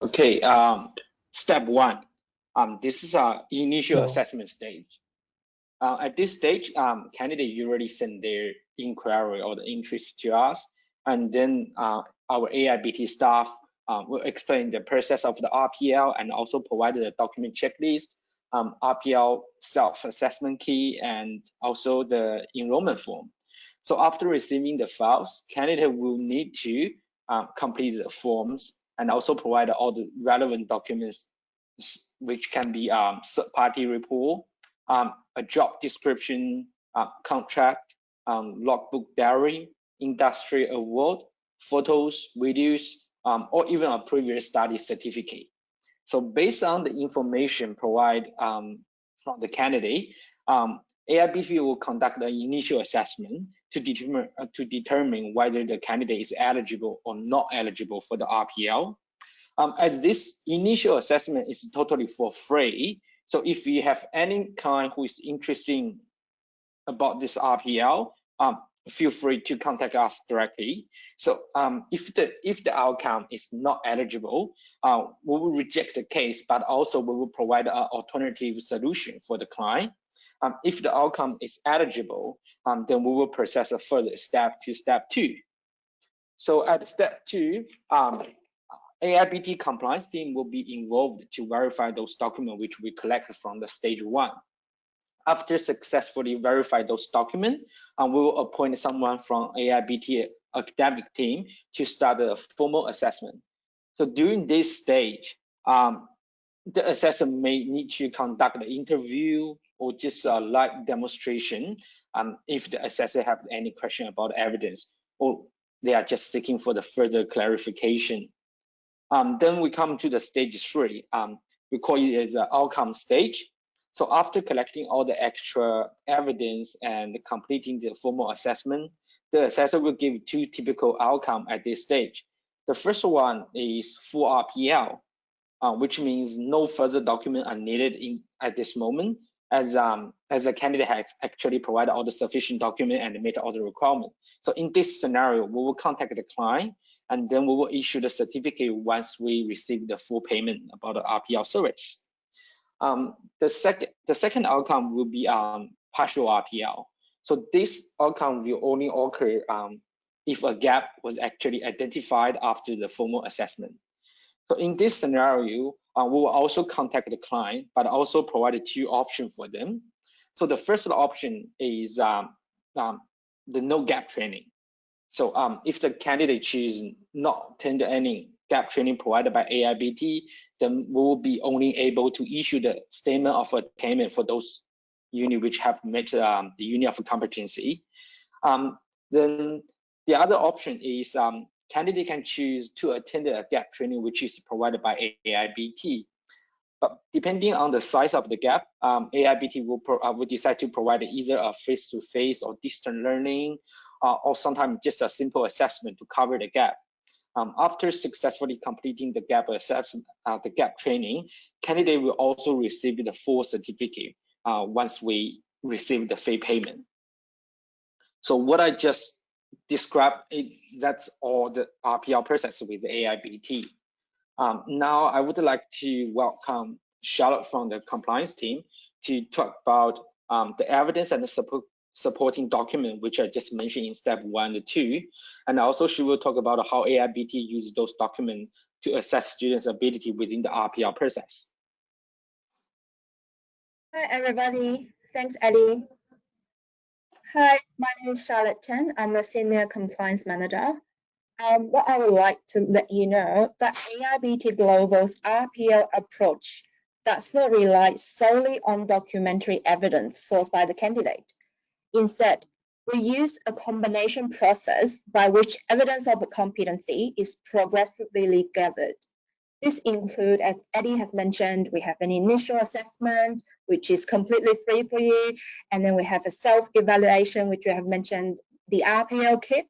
Okay, step one. This is our initial assessment stage. At this stage, candidate usually send their inquiry or the interest to us, and then our AIBT staff will explain the process of the RPL and also provide the document checklist, RPL self-assessment key, and also the enrollment form. So after receiving the files, candidate will need to complete the forms and also provide all the relevant documents, which can be third-party report, a job description, contract, logbook diary, industry award, photos, videos, or even a previous study certificate. So based on the information provided from the candidate, AIBT will conduct an initial assessment to determine whether the candidate is eligible or not eligible for the RPL. As this initial assessment is totally for free, so if you have any client who is interested about this RPL, feel free to contact us directly. So if the outcome is not eligible, we will reject the case, but also we will provide an alternative solution for the client. If the outcome is eligible, then we will process a further step to step 2. So at step 2, AIBT compliance team will be involved to verify those documents which we collected from the stage 1. After successfully verify those documents, we will appoint someone from AIBT academic team to start a formal assessment. So during this stage, the assessor may need to conduct an interview or just a live demonstration if the assessor have any question about evidence or they are just seeking for the further clarification. Then we come to the stage 3. We call it as the outcome stage. So after collecting all the extra evidence and completing the formal assessment, the assessor will give 2 typical outcomes at this stage. The first one is full RPL, which means no further documents are needed at this moment, as the candidate has actually provided all the sufficient document and met all the requirements. So in this scenario, we will contact the client and then we will issue the certificate once we receive the full payment about the RPL service. The second outcome will be partial RPL. So this outcome will only occur if a gap was actually identified after the formal assessment. So in this scenario, we will also contact the client, but also provide 2 options for them. So the first option is the no gap training. So if the candidate chooses not tender any gap training provided by AIBT, then we will be only able to issue the statement of attainment for those units which have met the unit of competency. Then the other option is candidate can choose to attend a gap training which is provided by AIBT. But depending on the size of the gap, AIBT will decide to provide either a face-to-face or distant learning, or sometimes just a simple assessment to cover the gap. After successfully completing the gap assessment, the gap training, candidate will also receive the full certificate once we receive the fee payment. So what I just described, that's all the RPL process with the AIBT. Now I would like to welcome Charlotte from the compliance team to talk about the evidence and the supporting document, which I just mentioned in step 1 and 2. And also she will talk about how AIBT uses those documents to assess students' ability within the RPL process. Hi, everybody. Thanks, Eddie. Hi, my name is Charlotte Chen. I'm a Senior Compliance Manager. What I would like to let you know that AIBT Global's RPL approach does not rely solely on documentary evidence sourced by the candidate. Instead, we use a combination process by which evidence of competency is progressively gathered. This includes, as Eddie has mentioned, we have an initial assessment, which is completely free for you. And then we have a self-evaluation, which we have mentioned, the RPL kit.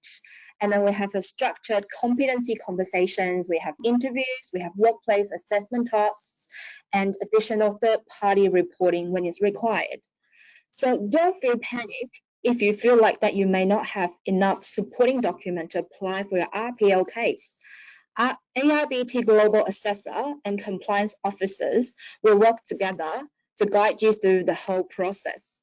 And then we have a structured competency conversations. We have interviews, we have workplace assessment tasks, and additional third-party reporting when it's required. So don't feel panic if you feel like that you may not have enough supporting document to apply for your RPL case. Our AIBT Global Assessor and Compliance Officers will work together to guide you through the whole process.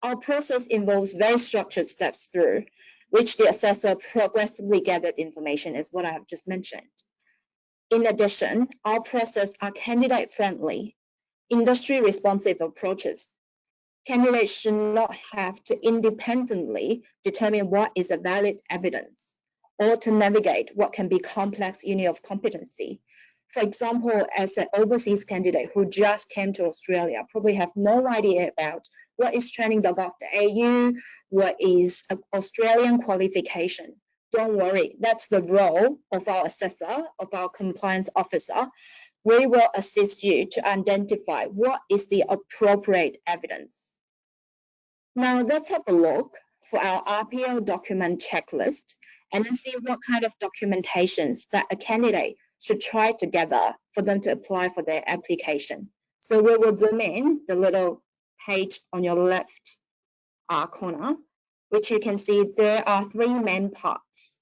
Our process involves very structured steps through which the assessor progressively gathered information, as what I have just mentioned. In addition, our process are candidate-friendly, industry-responsive approaches. Candidates should not have to independently determine what is a valid evidence, or to navigate what can be complex unit of competency. For example, as an overseas candidate who just came to Australia, probably have no idea about what is training.gov.au, what is an Australian qualification. Don't worry, that's the role of our assessor, of our compliance officer. We will assist you to identify what is the appropriate evidence. Now let's have a look for our RPL document checklist and then see what kind of documentations that a candidate should try together for them to apply for their application. So we will zoom in the little page on your left corner, which you can see there are 3 main parts.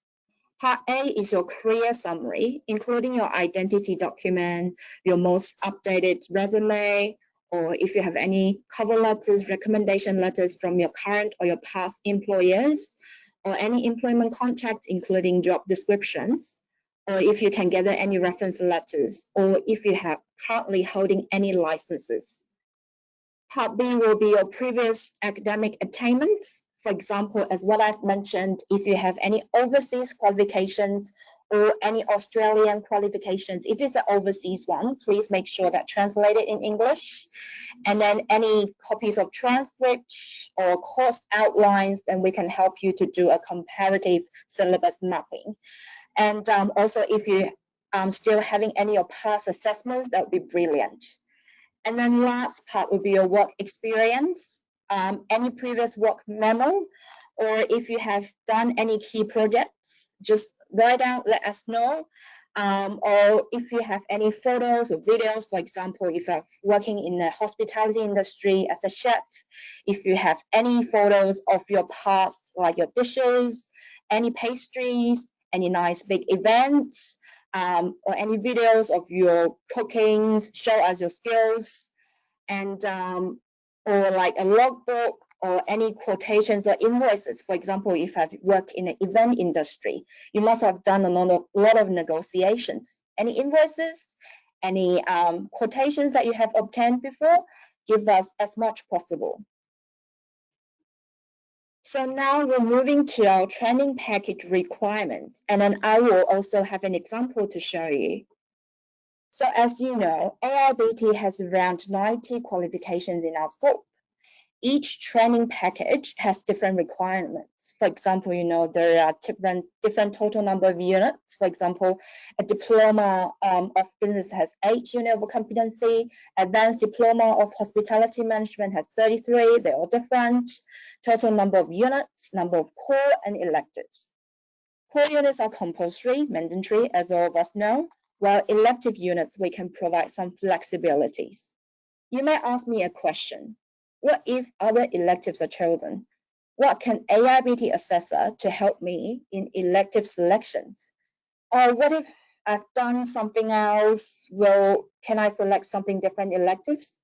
Part A is your career summary, including your identity document, your most updated resume, or if you have any cover letters, recommendation letters from your current or your past employers, or any employment contracts, including job descriptions, or if you can gather any reference letters, or if you have currently holding any licenses. Part B will be your previous academic attainments. For example, as what I've mentioned, if you have any overseas qualifications or any Australian qualifications, if it's an overseas one, please make sure that translated in English. And then any copies of transcripts or course outlines, then we can help you to do a comparative syllabus mapping. And also, if you still having any of past assessments, that would be brilliant. And then last part would be your work experience, any previous work memo, or if you have done any key projects, just write down, let us know. Or if you have any photos or videos, for example, if you're working in the hospitality industry as a chef, if you have any photos of your past, like your dishes, any pastries, any nice big events, or any videos of your cookings, show us your skills, and or like a logbook or any quotations or invoices. For example, if I've worked in the event industry, you must have done a lot of negotiations. Any invoices, any quotations that you have obtained before, give us as much possible. So now we're moving to our training package requirements, and then I will also have an example to show you. So as you know, AIBT has around 90 qualifications in our scope. Each training package has different requirements. For example, you know, there are different total number of units. For example, a diploma of business has 8 units of competency. Advanced diploma of hospitality management has 33. They're all different. Total number of units, number of core and electives. Core units are compulsory, mandatory, as all of us know, while elective units, we can provide some flexibilities. You may ask me a question. What if other electives are chosen? What can AIBT assessor to help me in elective selections? Or what if I've done something else? Well, can I select something different electives?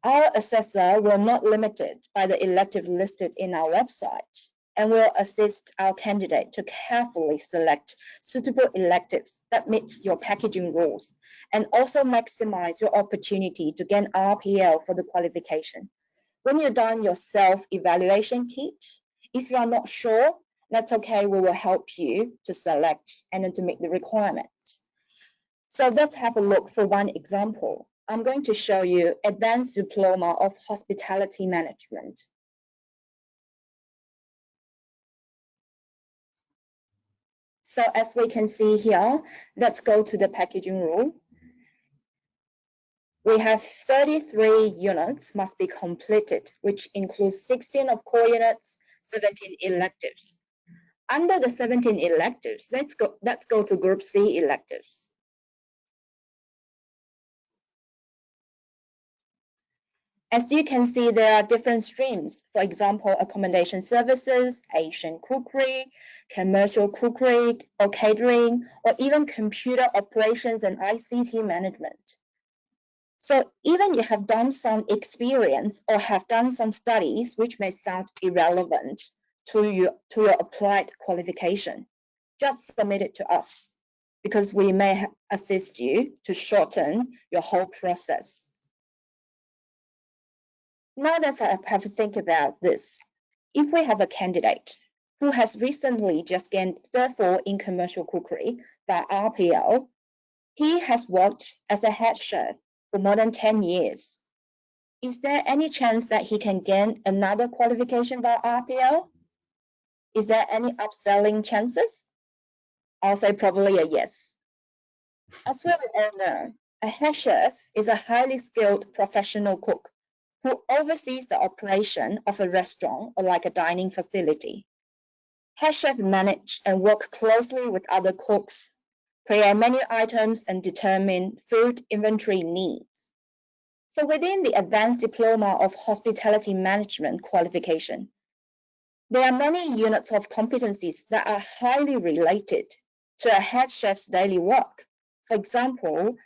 Our assessor will not limited by the elective listed in our website and will assist our candidate to carefully select suitable electives that meets your packaging rules and also maximize your opportunity to gain RPL for the qualification. When you're done your self-evaluation kit, if you are not sure, that's okay, we will help you to select and then to meet the requirements. So let's have a look for one example. I'm going to show you Advanced Diploma of Hospitality Management. So as we can see here, let's go to the packaging rule. We have 33 units must be completed, which includes 16 of core units, 17 electives. Under the 17 electives, let's go to Group C electives. As you can see, there are different streams. For example, accommodation services, Asian cookery, commercial cookery or catering, or even computer operations and ICT management. So even you have done some experience or have done some studies which may sound irrelevant to your applied qualification, just submit it to us because we may assist you to shorten your whole process. Now let's have a think about this. If we have a candidate who has recently just gained therefore in commercial cookery by RPL, he has worked as a head chef for more than 10 years. Is there any chance that he can gain another qualification by RPL? Is there any upselling chances? I'll say probably a yes. As we all know, a head chef is a highly skilled professional cook who oversees the operation of a restaurant or like a dining facility. Head chef manage and work closely with other cooks, prepare menu items and determine food inventory needs. So within the Advanced Diploma of Hospitality Management qualification, there are many units of competencies that are highly related to a head chef's daily work. For example,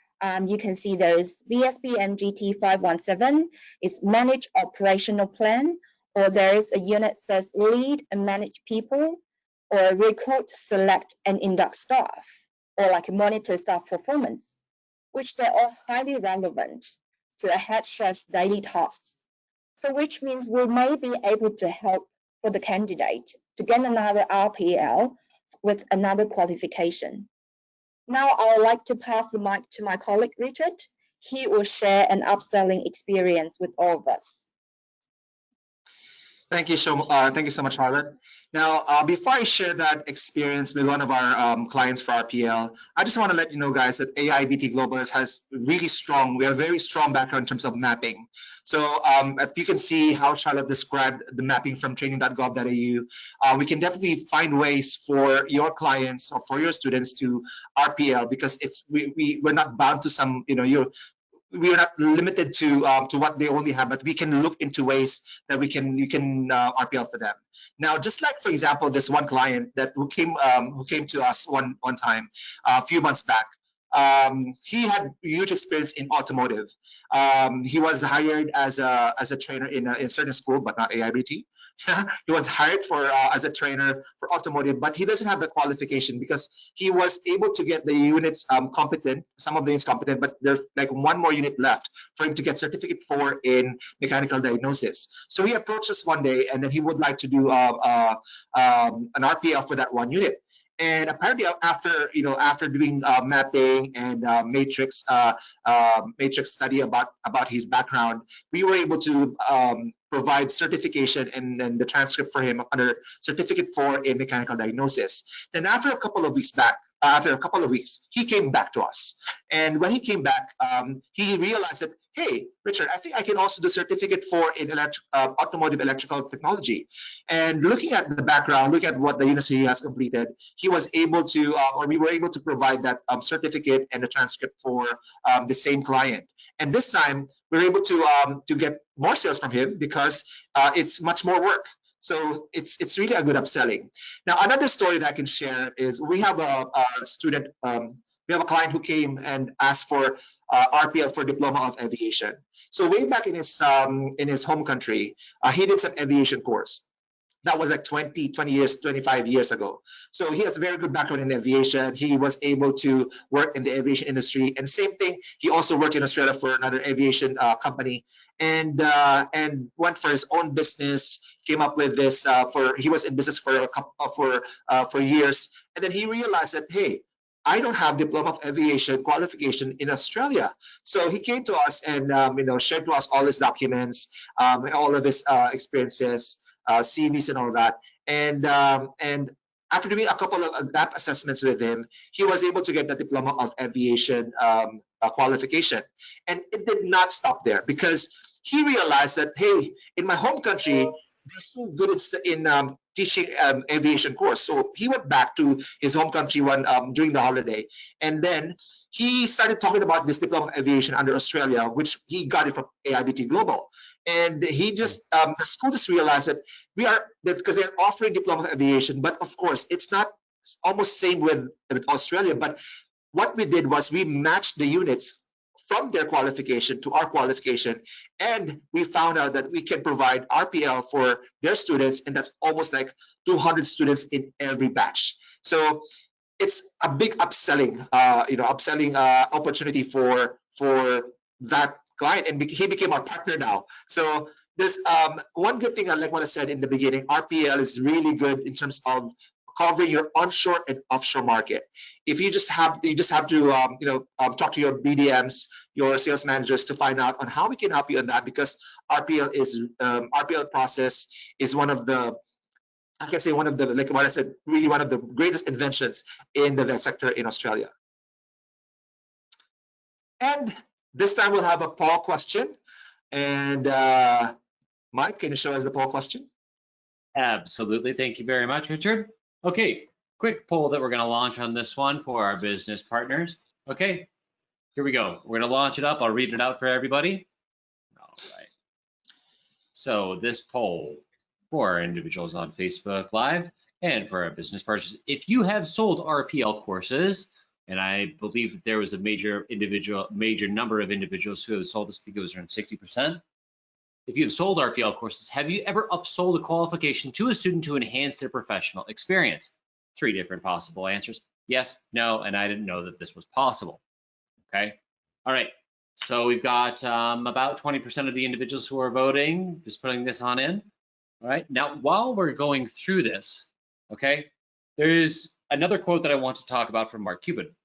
you can see there is BSP MGT 517 is Manage Operational Plan, or there is a unit says Lead and Manage People, or Recruit, Select and Induct Staff, or like Monitor Staff Performance, which they're all highly relevant to a head chef's daily tasks. So which means we may be able to help for the candidate to get another RPL with another qualification. Now I would like to pass the mic to my colleague Richard. He will share an upselling experience with all of us. Thank you so much, Charlotte. Now, before I share that experience with one of our clients for RPL, I just want to let you know, guys, that AIBT Global has we have a very strong background in terms of mapping. So if you can see how Charlotte described the mapping from training.gov.au, we can definitely find ways for your clients or for your students to RPL, because we're not bound to some, we are not limited to what they only have, but we can look into ways that you can RPL for them. Now, just like for example, this one client who came to us one time a few months back. He had huge experience in automotive. He was hired as a trainer in a certain school, but not AIBT. He was hired as a trainer for automotive, but he doesn't have the qualification because he was able to get the units competent, some of the units competent, but there's like one more unit left for him to get certificate 4 in mechanical diagnosis. So he approached us one day, and then he would like to do an RPL for that one unit. And apparently, after doing mapping and matrix study about his background, we were able to provide certification and then the transcript for him under certificate 4 in mechanical diagnosis. Then after a couple of weeks, he came back to us. And when he came back, he realized that, hey, Richard, I think I can also do certificate 4 in automotive electrical technology. And looking at the background, look at what the university has completed, he was able to, or we were able to provide that certificate and the transcript for the same client. And this time, we're able to get more sales from him because it's much more work. So it's really a good upselling. Now, another story that I can share is we have a student we have a client who came and asked for RPL for Diploma of Aviation. So way back in his home country, he did some aviation course. That was like 20 years, 25 years ago. So he has a very good background in aviation. He was able to work in the aviation industry. And same thing, he also worked in Australia for another aviation company, and went for his own business. Came up with this he was in business for years, and then he realized that, hey, I don't have Diploma of Aviation qualification in Australia. So he came to us and shared to us all his documents, all of his experiences, CVs and all that. And after doing a couple of gap assessments with him, he was able to get the Diploma of Aviation qualification. And it did not stop there, because he realized that, hey, in my home country, they're so good in teaching aviation course. So he went back to his home country during the holiday, and then he started talking about this Diploma of Aviation under Australia, which he got it from AIBT Global. And he just the school just realized that because they're offering Diploma of Aviation, but of course it's not almost same with Australia. But what we did was we matched the units from their qualification to our qualification, and we found out that we can provide RPL for their students, and that's almost like 200 students in every batch. So it's a big upselling opportunity for that client, and he became our partner now. So there's one good thing, like what I said in the beginning, RPL is really good in terms of covering your onshore and offshore market. If you just have to talk to your BDMs, your sales managers, to find out on how we can help you on that, because RPL Process is one of the, I can say, one of the, like what I said, really one of the greatest inventions in the vet sector in Australia. And this time we'll have a poll question. And Mike, can you show us the poll question? Absolutely. Thank you very much, Richard. Okay, quick poll that we're going to launch on this one for our business partners. Okay, here we go. We're going to launch it up. I'll read it out for everybody. All right. So this poll for our individuals on Facebook Live and for our business partners: if you have sold RPL courses, and I believe that there was a major number of individuals who have sold this, I think it was around 60%. If you have sold RPL courses, have you ever upsold a qualification to a student to enhance their professional experience? 3 different possible answers: yes, no, and I didn't know that this was possible. Okay, all right. So we've got about 20% of the individuals who are voting, just putting this on in. All right, now while we're going through this, okay, there's another quote that I want to talk about from Mark Cuban.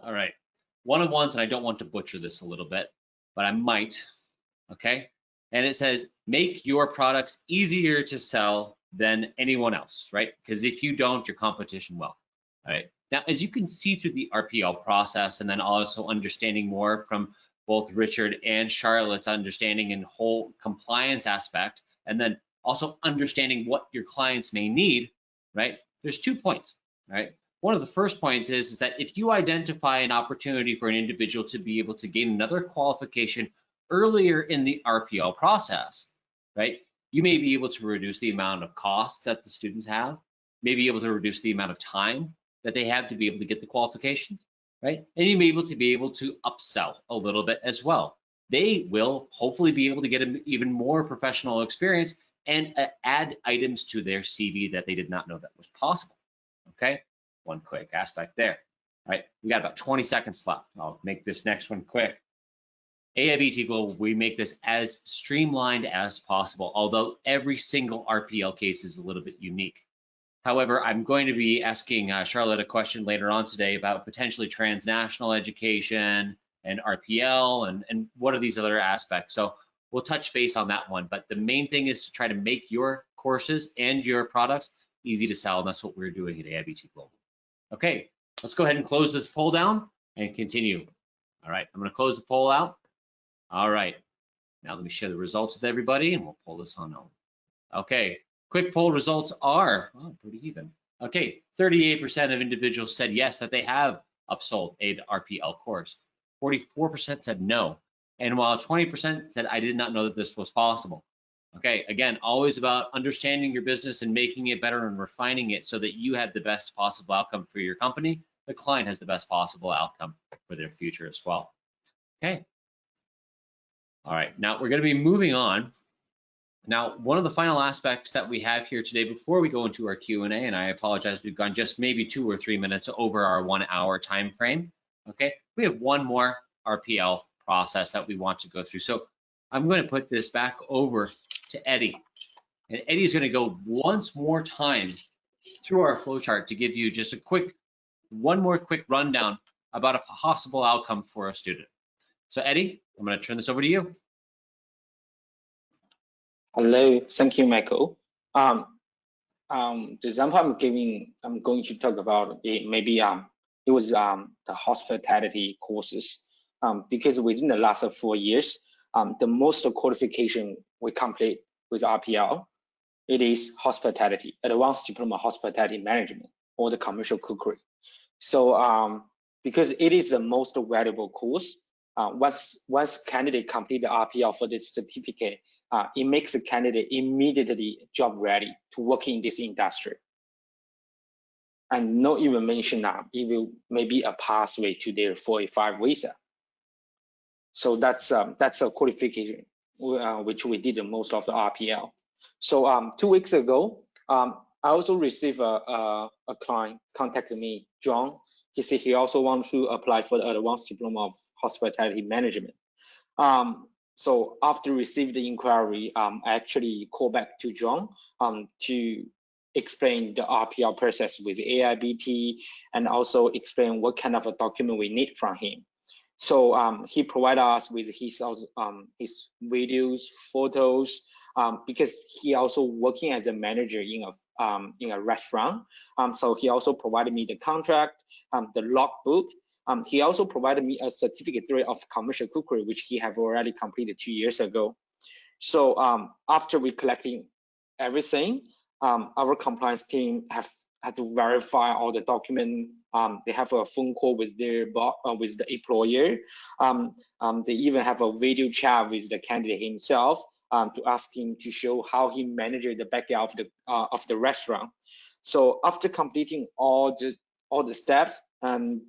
All right, one of ones, and I don't want to butcher this a little bit, but I might, okay? And it says, make your products easier to sell than anyone else, right? Because if you don't, your competition will, all right? Now, as you can see through the RPL process, and then also understanding more from both Richard and Charlotte's understanding and whole compliance aspect, and then also understanding what your clients may need, right? There's 2 points, right? One of the first points is that if you identify an opportunity for an individual to be able to gain another qualification earlier in the RPL process, right, you may be able to reduce the amount of costs that the students have, may be able to reduce the amount of time that they have to be able to get the qualifications, right? And you may be able to upsell a little bit as well. They will hopefully be able to get an even more professional experience and add items to their CV that they did not know that was possible, okay? One quick aspect there. All right, we got about 20 seconds left. I'll make this next one quick. AIBT Global, we make this as streamlined as possible, although every single RPL case is a little bit unique. However, I'm going to be asking Charlotte a question later on today about potentially transnational education and RPL and what are these other aspects. So we'll touch base on that one. But the main thing is to try to make your courses and your products easy to sell, and that's what we're doing at AIBT Global. Okay, let's go ahead and close this poll down and continue. All right, I'm going to close the poll out. All right, now let me share the results with everybody and we'll pull this on over. Okay, quick poll results are pretty even. Okay, 38% of individuals said yes, that they have upsold a RPL course. 44% said no. And while 20% said, I did not know that this was possible. Okay, again, always about understanding your business and making it better and refining it so that you have the best possible outcome for your company the client has the best possible outcome for their future as well. Okay. All right, now we're going to be moving on. Now, one of the final aspects that we have here today before we go into our Q&A, and I apologize, we've gone just maybe 2 or 3 minutes over our 1 hour time frame. Okay, we have one more RPL process that we want to go through. So I'm going to put this back over to Eddie. And Eddie's going to go once more time through our flowchart to give you just one more quick rundown about a possible outcome for a student. So Eddie, I'm going to turn this over to you. Hello, thank you, Michael. The example I'm going to talk about it was the hospitality courses, because within the last 4 years, the most qualification we complete with RPL, it is hospitality, advanced diploma hospitality management, or the commercial cookery. So because it is the most valuable course, once candidate complete the RPL for this certificate, it makes the candidate immediately job ready to work in this industry. And not even mention it will maybe a pathway to their 485 visa. So that's a qualification which we did the most of the RPL. So 2 weeks ago, I also received a client contacted me, John. He said he also wants to apply for the advanced diploma of hospitality management. So after receiving the inquiry, I actually called back to John to explain the RPL process with AIBT and also explain what kind of a document we need from him. So he provided us with his videos, photos, because he also working as a manager in a restaurant. So he also provided me the contract, the logbook. He also provided me a certificate of commercial cookery, which he have already completed 2 years ago. So after we collecting everything, our compliance team had to verify all the document. They have a phone call with with the employer. They even have a video chat with the candidate himself to ask him to show how he managed the backyard of the restaurant. So after completing all the steps, and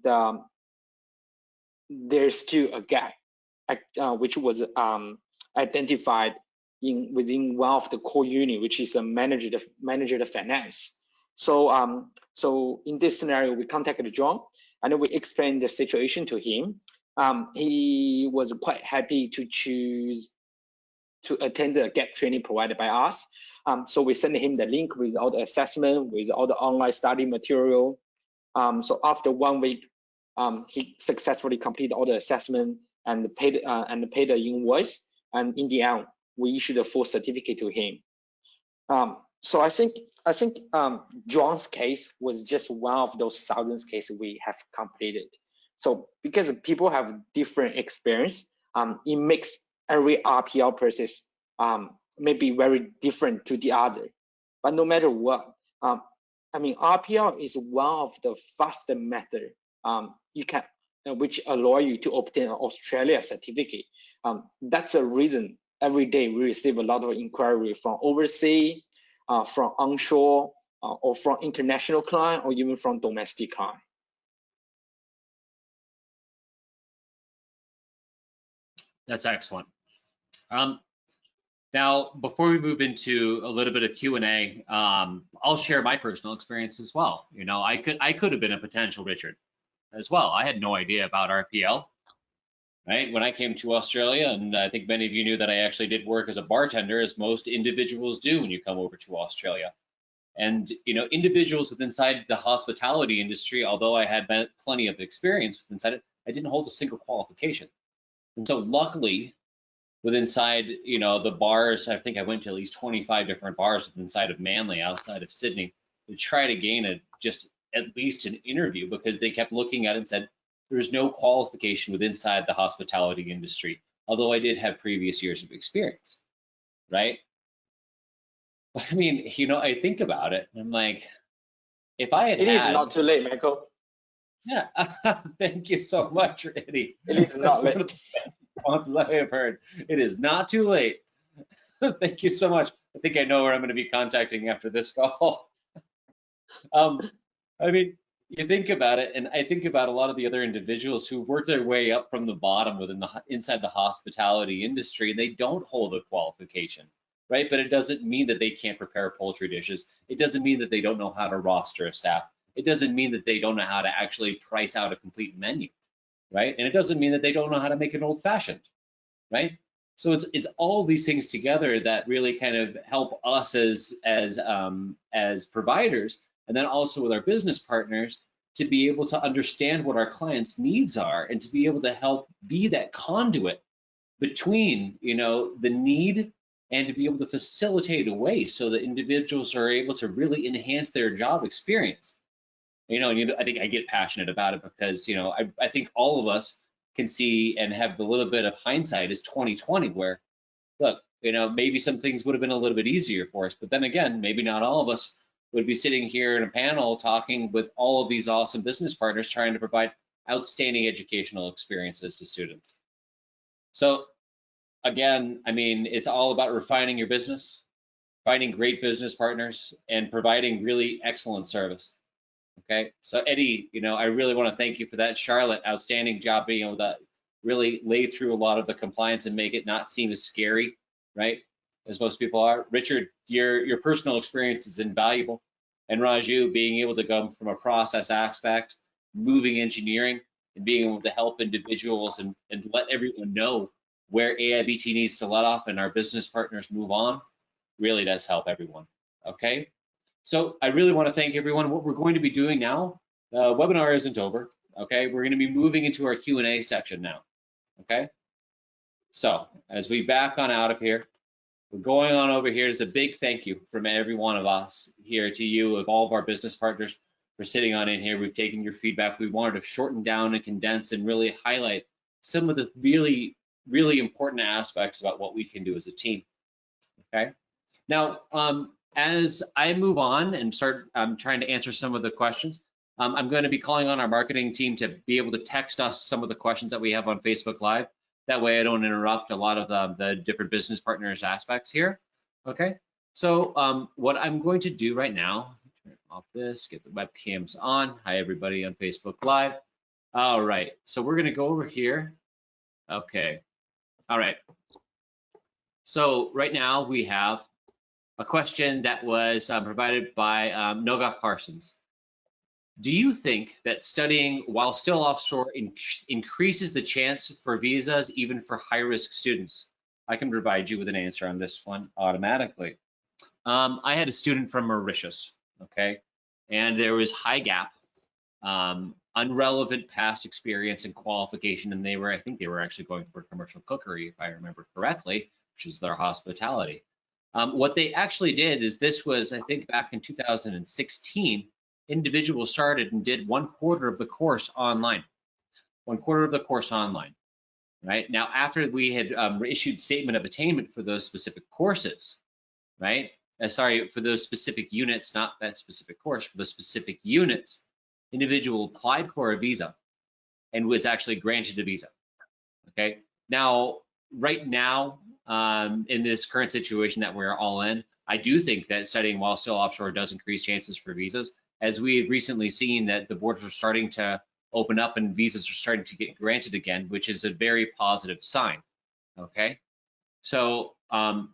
there's still a gap, which was identified within one of the core unit, which is a manager the finance. So so in this scenario, we contacted John and we explained the situation to him. He was quite happy to choose to attend the gap training provided by us. So we sent him the link with all the assessment, with all the online study material. So after 1 week, he successfully completed all the assessment and paid the invoice. And in the end, we issued a full certificate to him. So I think John's case was just one of those thousands cases we have completed. So because people have different experience, it makes every RPL process maybe very different to the other. But no matter what, I mean, RPL is one of the fastest method which allow you to obtain an Australia certificate. That's a reason every day we receive a lot of inquiry from overseas, from onshore, or from international client, or even from domestic client. That's excellent. Now, before we move into a little bit of Q&A, I'll share my personal experience as well. You know, I could have been a potential Richard as well. I had no idea about RPL, right? When I came to Australia, and I think many of you knew that I actually did work as a bartender, as most individuals do when you come over to Australia. And, you know, individuals inside the hospitality industry, although I had plenty of experience inside it, I didn't hold a single qualification. And so luckily, inside, you know, the bars, I think I went to at least 25 different bars inside of Manly, outside of Sydney, to try to gain just at least an interview, because they kept looking at it and said, there's no qualification with inside the hospitality industry, although I did have previous years of experience, right? But I mean, you know, I think about it, and I'm like, if I had It is not too late, Michael. Yeah, thank you so much, Eddie. It is not late. One of the best responses I have heard. It is not too late. Thank you so much. I think I know where I'm going to be contacting after this call. I mean, you think about it, and I think about a lot of the other individuals who worked their way up from the bottom within inside the hospitality industry, and they don't hold a qualification, right? But it doesn't mean that they can't prepare poultry dishes. It doesn't mean that they don't know how to roster a staff. It doesn't mean that they don't know how to actually price out a complete menu, right? And it doesn't mean that they don't know how to make an old fashioned, right? So it's all these things together that really kind of help us as providers, and then also with our business partners, to be able to understand what our clients' needs are and to be able to help be that conduit between, you know, the need and to be able to facilitate a way so that individuals are able to really enhance their job experience. You know, and I think I get passionate about it because, you know, I think all of us can see and have a little bit of hindsight is 2020, where, look, you know, maybe some things would have been a little bit easier for us, but then again, maybe not all of us would be sitting here in a panel talking with all of these awesome business partners trying to provide outstanding educational experiences to students. So again, I mean, it's all about refining your business, finding great business partners, and providing really excellent service. Okay, so Eddie, you know, I really want to thank you for that. Charlotte, outstanding job being able to really lay through a lot of the compliance and make it not seem as scary, right, as most people are. Richard, your personal experience is invaluable. And Raju, being able to come from a process aspect, moving engineering, and being able to help individuals and let everyone know where AIBT needs to let off and our business partners move on, really does help everyone, okay? So I really want to thank everyone. What we're going to be doing now, the webinar isn't over, okay? We're going to be moving into our Q&A section now, okay? So as we back on out of here, we're going on over here. There's a big thank you from every one of us here to you, of all of our business partners, for sitting on in here. We've taken your feedback. We wanted to shorten down and condense and really highlight some of the really, really important aspects about what we can do as a team, okay? Now, as I move on and start trying to answer some of the questions, I'm going to be calling on our marketing team to be able to text us some of the questions that we have on Facebook Live. That way I don't interrupt a lot of the different business partners aspects here, okay? So what I'm going to do right now, turn off this, get the webcams on. Hi, everybody on Facebook Live. All right, so we're going to go over here. Okay, all right. So right now we have a question that was provided by Noga Parsons. Do you think that studying while still offshore increases the chance for visas even for high-risk students? I can provide you with an answer on this one automatically. I had a student from Mauritius, okay, and there was high gap, unrelevant past experience and qualification, and I think they were actually going for commercial cookery, if I remember correctly, which is their hospitality. What they actually did is, this was, I think, back in 2016, individuals started and did 1/4 of the course online. 1/4 of the course online, right? Now, after we had issued statement of attainment for those specific courses, right? Sorry, for those specific units, not that specific course, for those specific units, individual applied for a visa and was actually granted a visa, okay? Now, right now, in this current situation that we're all in, I do think that studying while still offshore does increase chances for visas, as we've recently seen that the borders are starting to open up and visas are starting to get granted again, which is a very positive sign, okay? So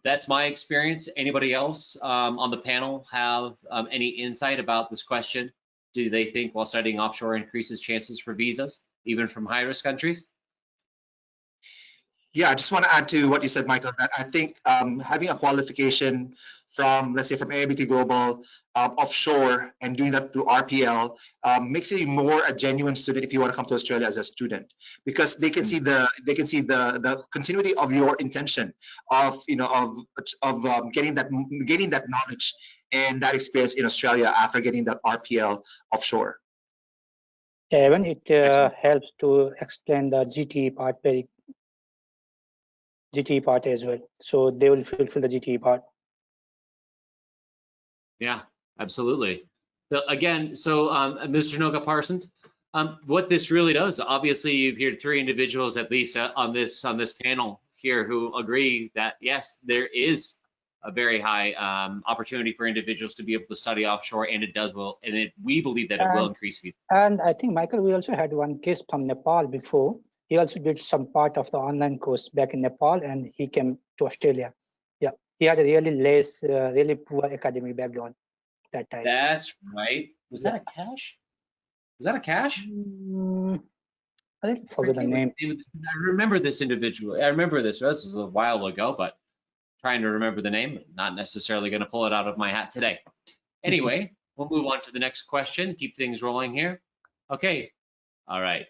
that's my experience. Anybody else on the panel have any insight about this question? Do they think while studying offshore increases chances for visas, even from high-risk countries? Yeah, I just want to add to what you said, Michael, that I think having a qualification from, let's say, from AIBT Global offshore and doing that through RPL makes you more a genuine student if you want to come to Australia as a student, because they can see the continuity of your intention of getting that knowledge and that experience in Australia after getting that RPL offshore. Yeah, even it helps to explain the GTE part as well. So they will fulfill the GTE part. Yeah, absolutely. So again, Mr. Noga Parsons, what this really does, obviously you've heard 3 individuals at least on this panel here who agree that yes, there is a very high opportunity for individuals to be able to study offshore, and we believe that it will increase visa. And I think, Michael, we also had one case from Nepal before. He also did some part of the online course back in Nepal, and he came to Australia. Yeah, he had a really poor academic background that time. That's right. Was that a cash? Was that a cash? I forget the name. I remember this individual. I remember this. This was a while ago, but trying to remember the name. Not necessarily going to pull it out of my hat today. Anyway, we'll move on to the next question. Keep things rolling here. Okay. All right.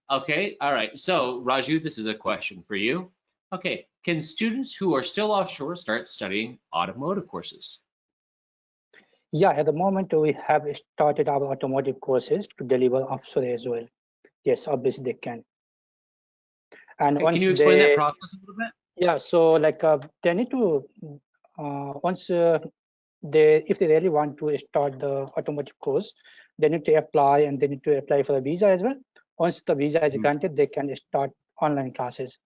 Okay. All right. So Raju, this is a question for you. Okay. Can students who are still offshore start studying automotive courses? Yeah, at the moment we have started our automotive courses to deliver offshore as well. Yes, obviously they can. And okay, can you explain that process a little bit? Yeah, so like they need to once if they really want to start the automotive course, they need to apply, and they need to apply for the visa as well. Once the visa is granted, they can start online classes.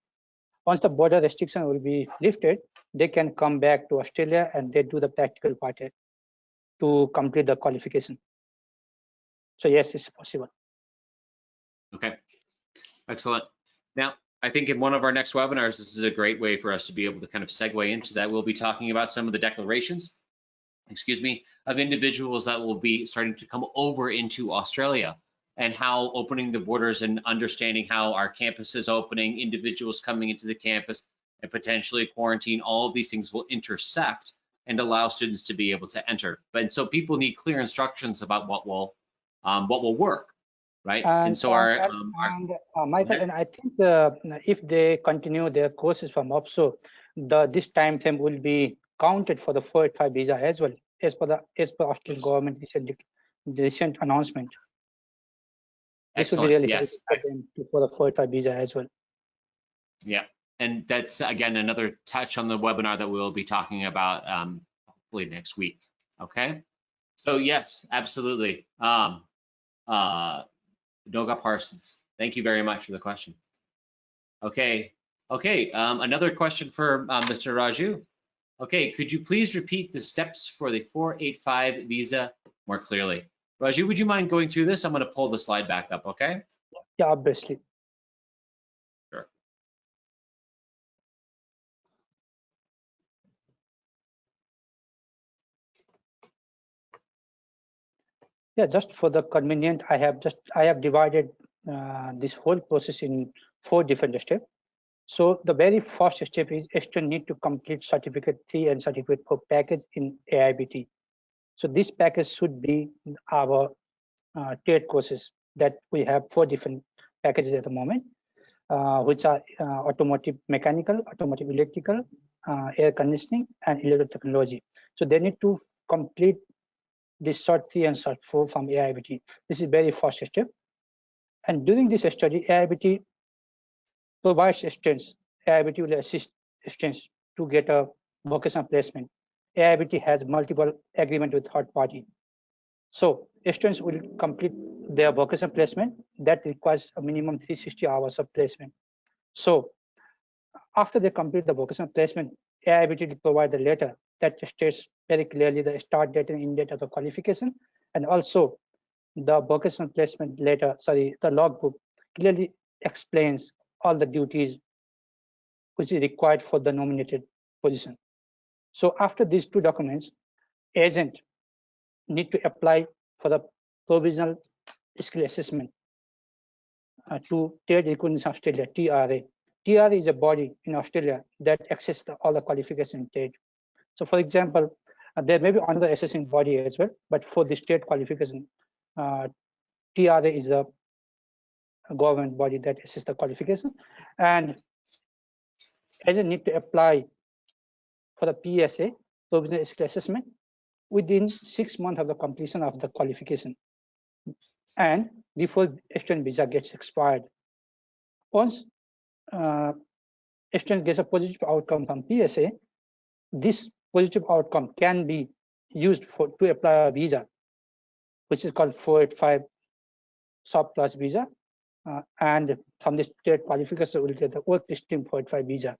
Once the border restriction will be lifted, they can come back to Australia and they do the practical part to complete the qualification. So yes, it's possible. Okay, excellent. Now, I think in one of our next webinars, this is a great way for us to be able to kind of segue into that. We'll be talking about some of the declarations, of individuals that will be starting to come over into Australia, and how opening the borders and understanding how our campus is opening, individuals coming into the campus and potentially quarantine, all of these things will intersect and allow students to be able to enter. But so people need clear instructions about what will work, right? And so Michael, and I think if they continue their courses from offshore, this time frame will be counted for the 485 visa as well, as per Australian government recent announcement. This will be really helpful for them for the 485 visa as well. Yeah, and that's again another touch on the webinar that we'll be talking about hopefully next week. Okay, so yes, absolutely. Noga Parsons, thank you very much for the question. Okay, another question for Mr. Raju. Okay, could you please repeat the steps for the 485 visa more clearly? Raju, would you mind going through this? I'm going to pull the slide back up, okay? Yeah, obviously. Sure. Yeah, just for the convenient, I have divided this whole process in 4 different steps. So the very first step is student need to complete certificate 3 and certificate 4 package in AIBT. So this package should be our trade courses that we have 4 different packages at the moment, which are automotive mechanical, automotive electrical, air conditioning, and electrical technology. So they need to complete this Cert 3 and Cert 4 from AIBT. This is very first step. And during this study, AIBT provides students, AIBT will assist students to get a vocational placement. AIBT has multiple agreement with third party. So students will complete their vocational placement that requires a minimum 360 hours of placement. So after they complete the vocational placement, AIBT will provide the letter that states very clearly the start date and end date of the qualification, and also the vocational placement letter, the logbook clearly explains all the duties which is required for the nominated position. So after these 2 documents, agent need to apply for the provisional skill assessment to Trade Recognition Australia, TRA. TRA is a body in Australia that accesses all the qualification in trade. So for example, there may be another assessing body as well, but for the state qualification, TRA is a government body that assesses the qualification, and agent need to apply for the PSA, provisional skill assessment, within 6 months of the completion of the qualification and before student visa gets expired. Once student gets a positive outcome from PSA, this positive outcome can be used to apply a visa, which is called 485 soft plus visa, and from the state qualification will get the work stream 485 visa.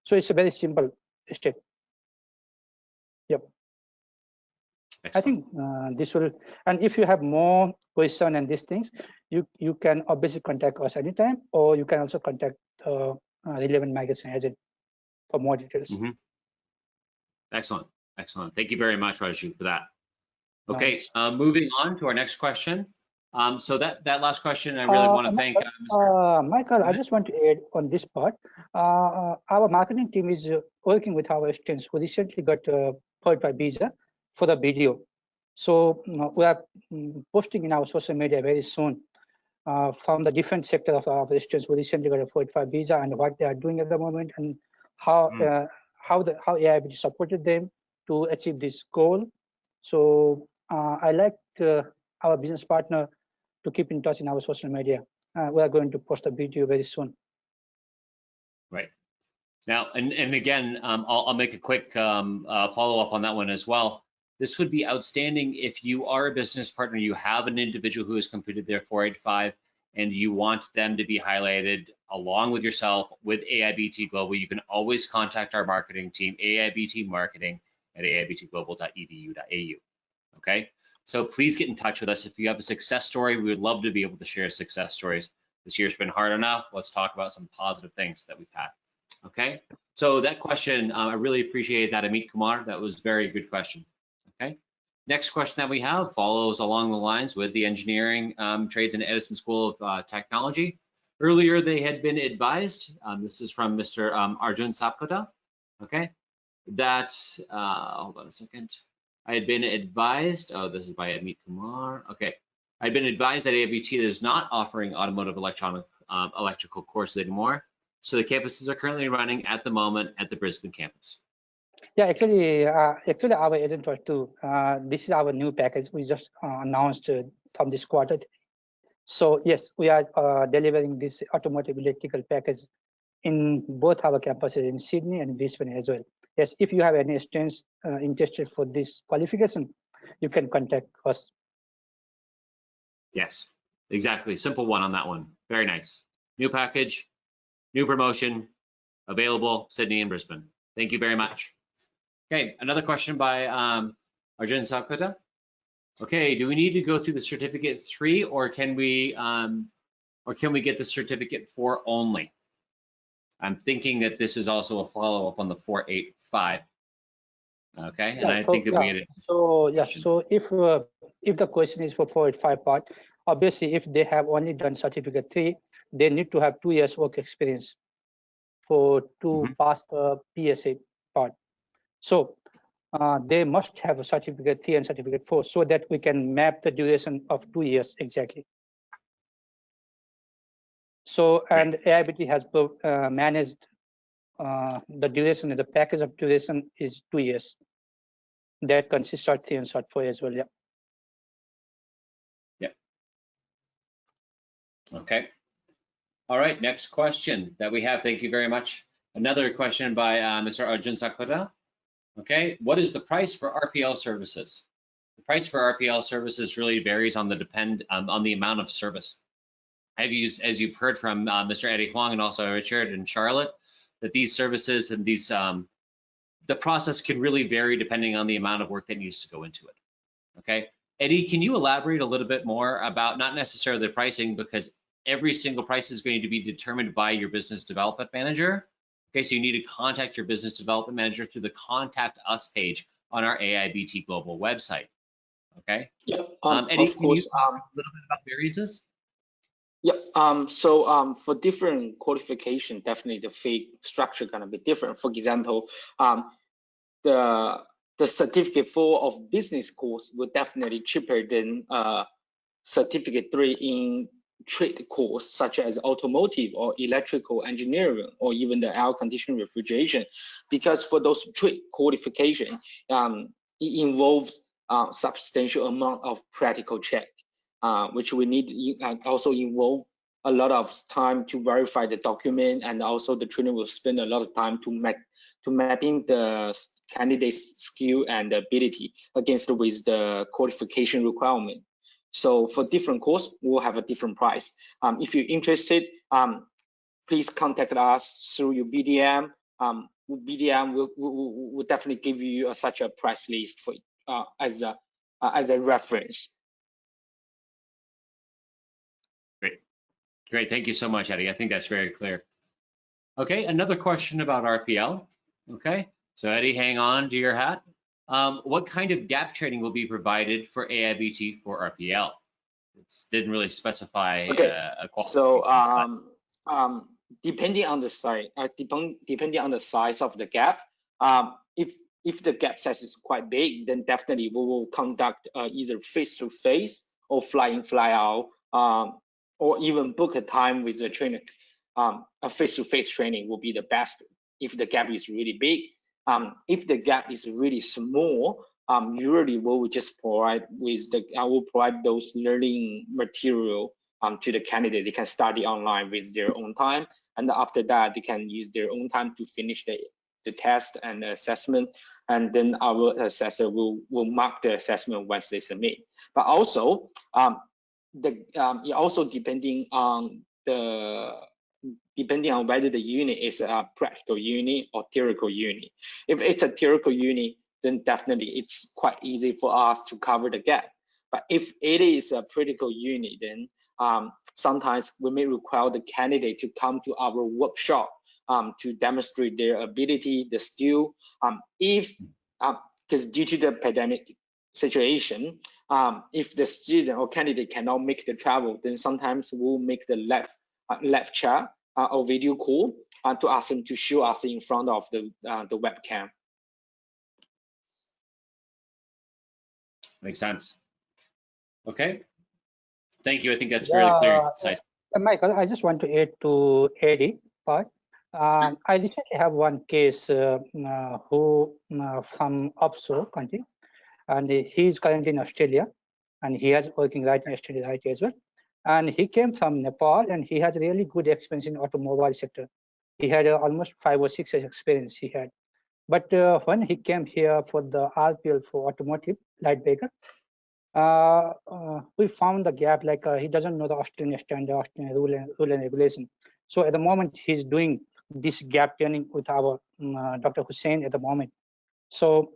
So it's a very simple step. Yep. Excellent. I think this will, and if you have more question and these things, you can obviously contact us anytime, or you can also contact relevant magazine agent for more details. Mm-hmm. Excellent. Excellent. Thank you very much, Raju, for that. Okay, moving on to our next question. So that last question, I really want to thank Mr. Michael, I just want to add on this part. Our marketing team is working with our students who recently got a qualified visa for the video. So we are posting in our social media very soon from the different sector of our students who recently got a 45 visa and what they are doing at the moment, and how AIBT supported them to achieve this goal. So I like our business partner to keep in touch in our social media. We are going to post a video very soon. Right. Now, and again, I'll make a quick follow-up on that one as well. This would be outstanding if you are a business partner, you have an individual who has completed their 485, and you want them to be highlighted along with yourself with AIBT Global. You can always contact our marketing team, AIBT Marketing at aibtglobal.edu.au. Okay, so please get in touch with us if you have a success story. We would love to be able to share success stories. This year's been hard enough. Let's talk about some positive things that we've had. Okay, so that question, I really appreciate that, Amit Kumar. That was a very good question. Okay, next question that we have follows along the lines with the Engineering Trades and Edison School of Technology. Earlier, they had been advised, this is from Mr. Arjun Sapkota, okay, that, hold on a second. I had been advised, oh, this is by Amit Kumar, okay. I'd been advised that AIBT is not offering automotive electrical courses anymore. So the campuses are currently running at the moment at the Brisbane campus. Yeah, actually our agent was too. This is our new package we just announced from this quarter. So yes, we are delivering this automotive electrical package in both our campuses in Sydney and Brisbane as well. Yes, if you have any students interested for this qualification, you can contact us. Yes, exactly. Simple one on that one. Very nice. New package, new promotion, available Sydney and Brisbane. Thank you very much. Okay, another question by Arjun Sakota. Okay, do we need to go through the certificate 3, or can we get the certificate 4 only? I'm thinking that this is also a follow-up on the 485. Okay, and I think that we had so if the question is for 485 part, obviously if they have only done certificate 3, they need to have 2 years work experience to pass the PSA part. So they must have a certificate 3 and certificate 4 so that we can map the duration of 2 years exactly. So, and AIBT has managed the duration, the package of duration is 2 years. That consists of 3 and 4 as well, yeah. Yeah. Okay. All right, next question that we have. Thank you very much. Another question by Mr. Arjun Sakura. Okay, what is the price for RPL services? The price for RPL services really varies on the amount of service. As you've heard from Mr. Eddie Huang and also Richard and Charlotte, that these services and these the process can really vary depending on the amount of work that needs to go into it. Okay, Eddie, can you elaborate a little bit more about not necessarily the pricing, because every single price is going to be determined by your business development manager. Okay, so you need to contact your business development manager through the Contact Us page on our AIBT Global website. Okay. Yep. Eddie, can you talk a little bit about variances? Yep. So for different qualification, definitely the fee structure gonna be different. For example, the certificate 4 of business course will definitely cheaper than certificate 3 in trade course, such as automotive or electrical engineering, or even the air conditioning refrigeration, because for those trade qualification, it involves substantial amount of practical check, which we need also involve a lot of time to verify the document, and also the trainer will spend a lot of time to mapping the candidate's skill and ability against with the qualification requirement. So for different course, we'll have a different price. If you're interested, please contact us through your BDM BDM will definitely give you such a price list for as a reference. Great. Thank you so much, Eddie. I think that's very clear. Okay, another question about RPL. Okay, so Eddie, hang on to your hat. What kind of gap training will be provided for AIBT for RPL? It didn't really specify a qualification. So depending on the size, depending on the size of the gap, if the gap size is quite big, then definitely we will conduct either face-to-face or fly-in, fly-out, or even book a time with the trainer. A face-to-face training will be the best if the gap is really big. If the gap is really small, usually we will just provide those learning material to the candidate. They can study online with their own time, and after that they can use their own time to finish the test and the assessment, and then our assessor will mark the assessment once they submit. But also it also depending on whether the unit is a practical unit or theoretical unit. If it's a theoretical unit, then definitely it's quite easy for us to cover the gap. But if it is a practical unit, then sometimes we may require the candidate to come to our workshop to demonstrate their ability, the skill. Because due to the pandemic situation, if the student or candidate cannot make the travel, then sometimes we'll make the live chat or video call to ask them to show us in front of the webcam. Makes sense. Okay. Thank you. I think that's very clear and concise. Michael, I just want to add to Eddie part. I recently have one case who from offshore country, and he is currently in Australia, and he is working right in Australia right as well. And he came from Nepal, and he has really good experience in automobile sector. He had almost 5 or 6 years experience he had. But when he came here for the RPL for automotive light vehicle, we found the gap, like he doesn't know the Australian standard, Australian rule and regulation. So at the moment, he's doing this gap training with our Dr. Hussein at the moment. So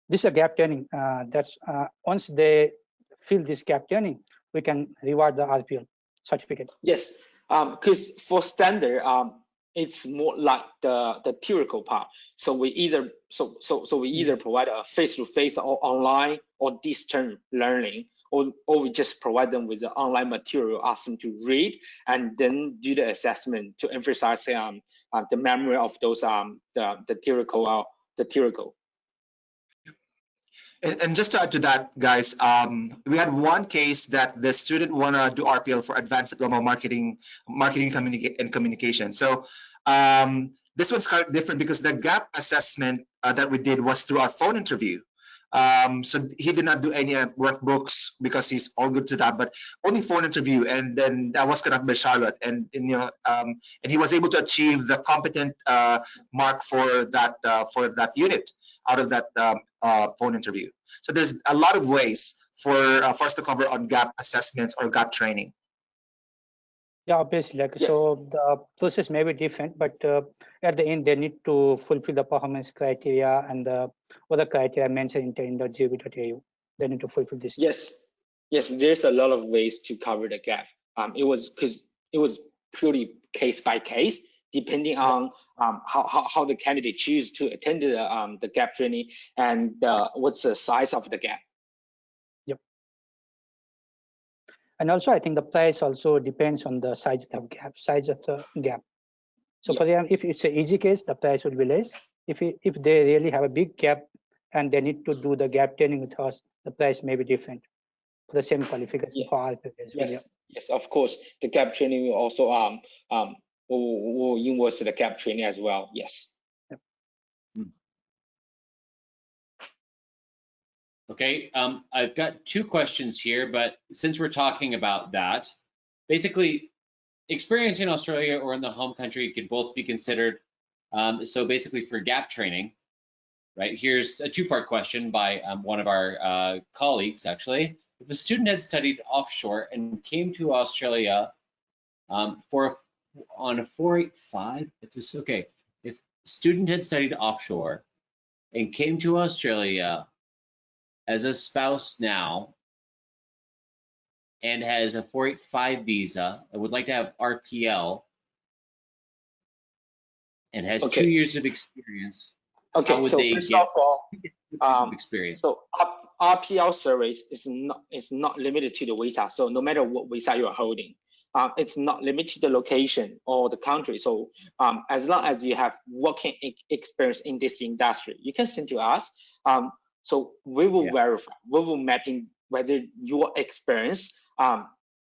this is a gap training. That's once they fill this gap training, we can reward the RPL certificate. Yes, because for standard, it's more like the theoretical part. So we either provide a face-to-face or online or distance learning, or we just provide them with the online material, ask them to read, and then do the assessment to emphasize the memory of those the theoretical. And just to add to that, guys, we had one case that the student want to do RPL for Advanced Diploma Marketing and Communication. So this one's kind of different because the gap assessment that we did was through our phone interview. So he did not do any workbooks because he's all good to that, but only phone interview, and then that was conducted by Charlotte, and he was able to achieve the competent mark for that unit out of that phone interview. So there's a lot of ways for us to cover on gap assessments or gap training. Yeah, obviously, so the process may be different, but at the end they need to fulfill the performance criteria and the other criteria mentioned in .gov.au. They need to fulfill this. Yes, there's a lot of ways to cover the gap. It was purely case by case, depending on how the candidate choose to attend the gap training and what's the size of the gap. Yep. And also, I think the price also depends on the size of the gap. So for them, if it's an easy case, the price will be less. If they really have a big gap and they need to do the gap training with us, the price may be different for the same qualification for RPL as well. Yes, of course. The gap training will also will invoice the gap training as well. Yes. Yep. Okay, I've got 2 questions here, but since we're talking about that, basically, experience in Australia or in the home country can both be considered. So basically for gap training, right, here's a 2-part question by one of our colleagues, actually. If a student had studied offshore and came to Australia on a 485, if student had studied offshore and came to Australia as a spouse now and has a 485 visa and would like to have RPL and has 2 Okay. years of experience, how Okay. would So they first get of all, experience? so RPL service is not limited to the visa. So no matter what visa you are holding, it's not limited to the location or the country. So as long as you have working experience in this industry, you can send to us. So we will verify, we will mapping whether your experience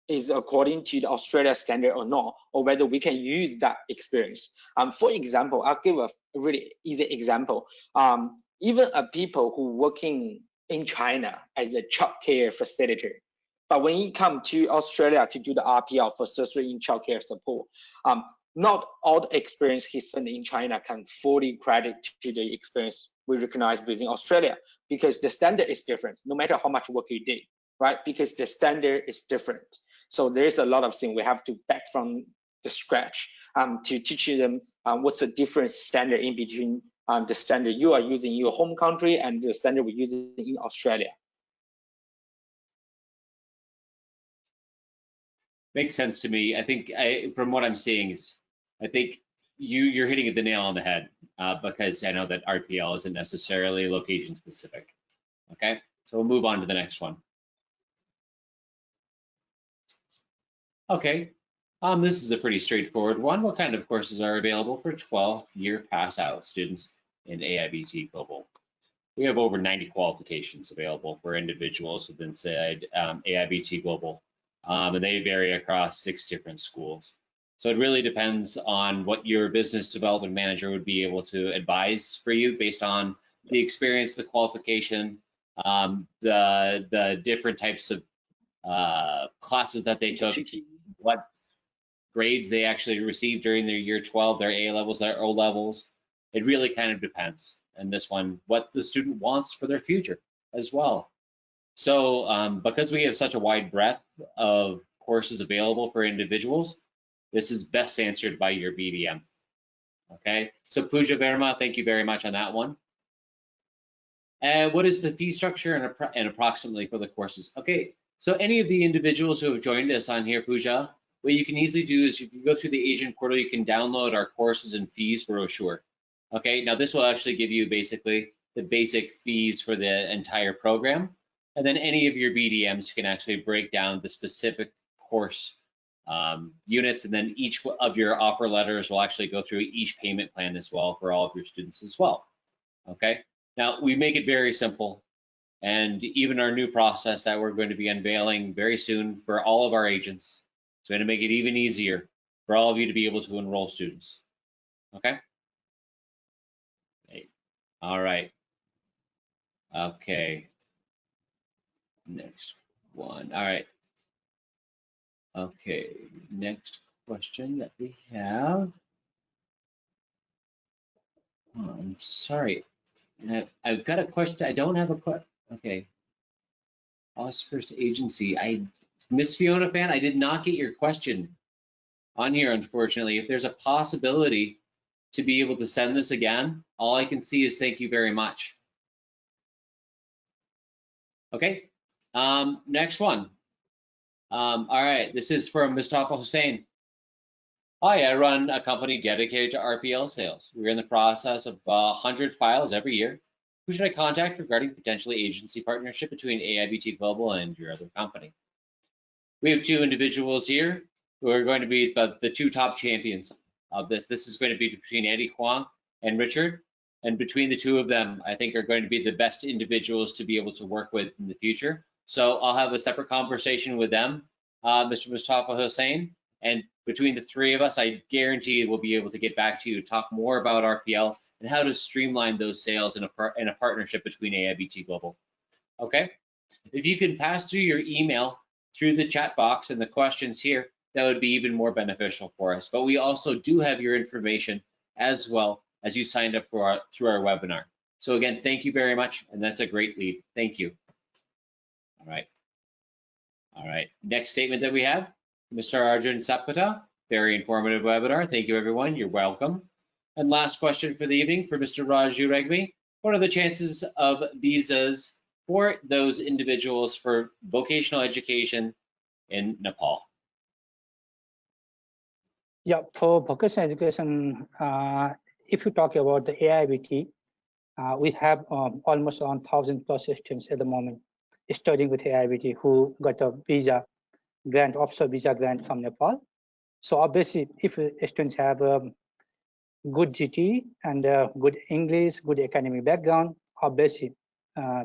is according to the Australia standard or not, or whether we can use that experience. For example, I'll give a really easy example. Even people who working in China as a childcare facilitator, but when you come to Australia to do the RPL for surgery in childcare support, not all the experience he spent in China can fully credit to the experience we recognize within Australia, because the standard is different, no matter how much work you did, right? Because the standard is different. So there's a lot of things we have to back from the scratch to teach them what's the different standard in between the standard you are using in your home country and the standard we're using in Australia. Makes sense to me. I think from what I'm seeing is, I think you're hitting the nail on the head because I know that RPL isn't necessarily location specific. Okay, so we'll move on to the next one. Okay, this is a pretty straightforward one. What kind of courses are available for 12th-year pass-out students in AIBT Global? We have over 90 qualifications available for individuals within AIBT Global, and they vary across 6 different schools. So it really depends on what your business development manager would be able to advise for you based on the experience, the qualification, the different types of classes that they took, what grades they actually received during their year 12, their A levels, their O levels. It really kind of depends. And this one, what the student wants for their future as well. So because we have such a wide breadth of courses available for individuals, this is best answered by your BDM. Okay, so Pooja Verma, thank you very much on that one. And what is the fee structure and approximately for the courses? Okay, so any of the individuals who have joined us on here, Pooja, what you can easily do is if you go through the agent portal, you can download our courses and fees brochure. Okay, now this will actually give you basically the basic fees for the entire program. And then any of your BDMs can actually break down the specific course units, and then each of your offer letters will actually go through each payment plan as well for all of your students as well. Okay, now we make it very simple, and even our new process that we're going to be unveiling very soon for all of our agents, it's going to make it even easier for all of you to be able to enroll students. Okay. All right. Okay. Next one. All right. Okay. Next question that we have. Oh, I'm sorry. I've got a question. I don't have a question. Okay. Us First Agency. Miss Fiona Fan, I did not get your question on here, unfortunately. If there's a possibility to be able to send this again, all I can see is thank you very much. Okay, next one. All right, this is from Mustafa Hussein. Hi, I run a company dedicated to RPL sales. We're in the process of 100 files every year. Who should I contact regarding potentially agency partnership between AIBT Global and your other company? We have 2 individuals here who are going to be the 2 top champions of this. This is going to be between Eddie Huang and Richard. And between the 2 of them, I think are going to be the best individuals to be able to work with in the future. So I'll have a separate conversation with them, Mr. Mustafa Hussein. And between the 3 of us, I guarantee we'll be able to get back to you to talk more about RPL and how to streamline those sales in a partnership between AIBT Global. Okay? If you can pass through your email through the chat box and the questions here, that would be even more beneficial for us. But we also do have your information as well as you signed up for through our webinar. So again, thank you very much, and that's a great lead. Thank you. All right. All right. Next statement that we have, Mr. Arjun Sapkota. Very informative webinar. Thank you, everyone. You're welcome. And last question for the evening for Mr. Raju Regmi. What are the chances of visas for those individuals for vocational education in Nepal? Yeah, for vocational education, if you talk about the AIBT, we have almost around 1,000 plus students at the moment studying with AIBT who got a visa grant, offshore visa grant from Nepal. So obviously, if students have good GT and good English, good academic background, obviously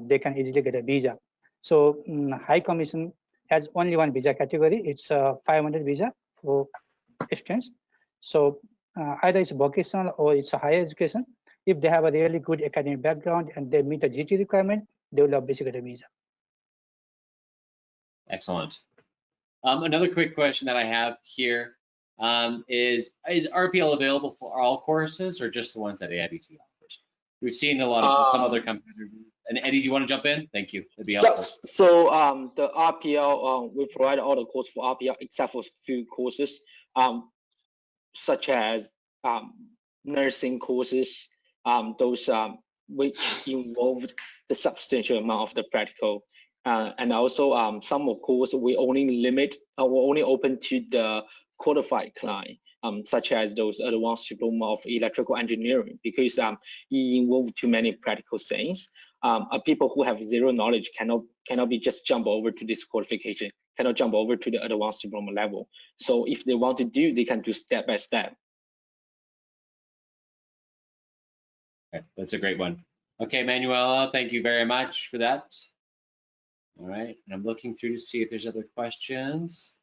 they can easily get a visa. So High Commission has only one visa category. It's 500 visa for students. So either it's vocational or it's a higher education. If they have a really good academic background and they meet the GT requirement, they will obviously get a visa. Excellent. Another quick question that I have here is RPL available for all courses or just the ones that AIBT offers? We've seen a lot of some other competitors. And Eddie, do you want to jump in? Thank you. That'd be helpful. Yeah. So the RPL, we provide all the courses for RPL except for a few courses, such as nursing courses, those which involved the substantial amount of the practical. And also some of course we only limit, we only open to the qualified client, such as those advanced diploma of electrical engineering, because it involves too many practical things. People who have zero knowledge cannot be just jump over to this qualification, cannot jump over to the advanced diploma level. So if they want to do, they can do step by step. Okay, that's a great one. Okay, Manuela, thank you very much for that. All right, and I'm looking through to see if there's other questions.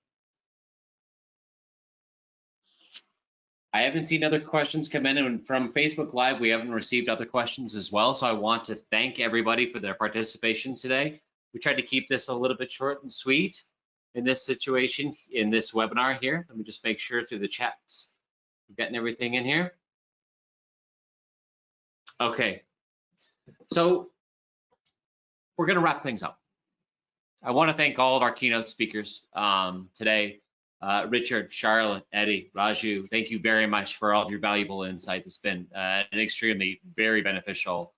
I haven't seen other questions come in, and from Facebook Live, we haven't received other questions as well. So I want to thank everybody for their participation today. We tried to keep this a little bit short and sweet in this situation, in this webinar here. Let me just make sure through the chats we're getting everything in here. Okay, so we're going to wrap things up. I want to thank all of our keynote speakers today. Richard, Charlotte, Eddie, Raju, thank you very much for all of your valuable insight. It's been an extremely very beneficial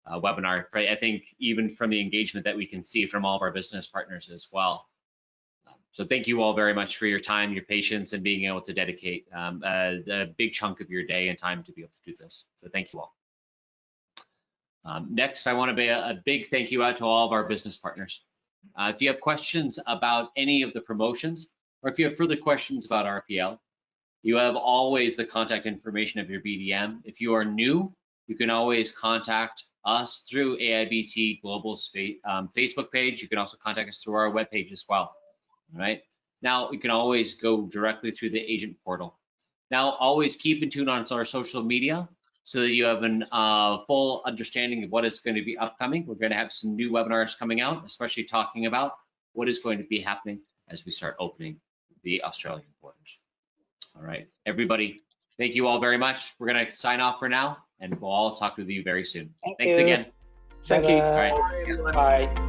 webinar. I think even from the engagement that we can see from all of our business partners as well. So thank you all very much for your time, your patience, and being able to dedicate a big chunk of your day and time to be able to do this. So thank you all. Next, I want to be a big thank you out to all of our business partners. If you have questions about any of the promotions, or if you have further questions about RPL, you have always the contact information of your BDM. If you are new, you can always contact us through AIBT Global's Facebook page. You can also contact us through our webpage as well. All right. Now, you can always go directly through the agent portal. Now, always keep in tune on our social media so that you have a full understanding of what is going to be upcoming. We're going to have some new webinars coming out, especially talking about what is going to be happening as we start opening the Australian borders. All right, everybody, thank you all very much. We're going to sign off for now, and we'll all talk with you very soon. Thanks again. Thank you. All right. Bye.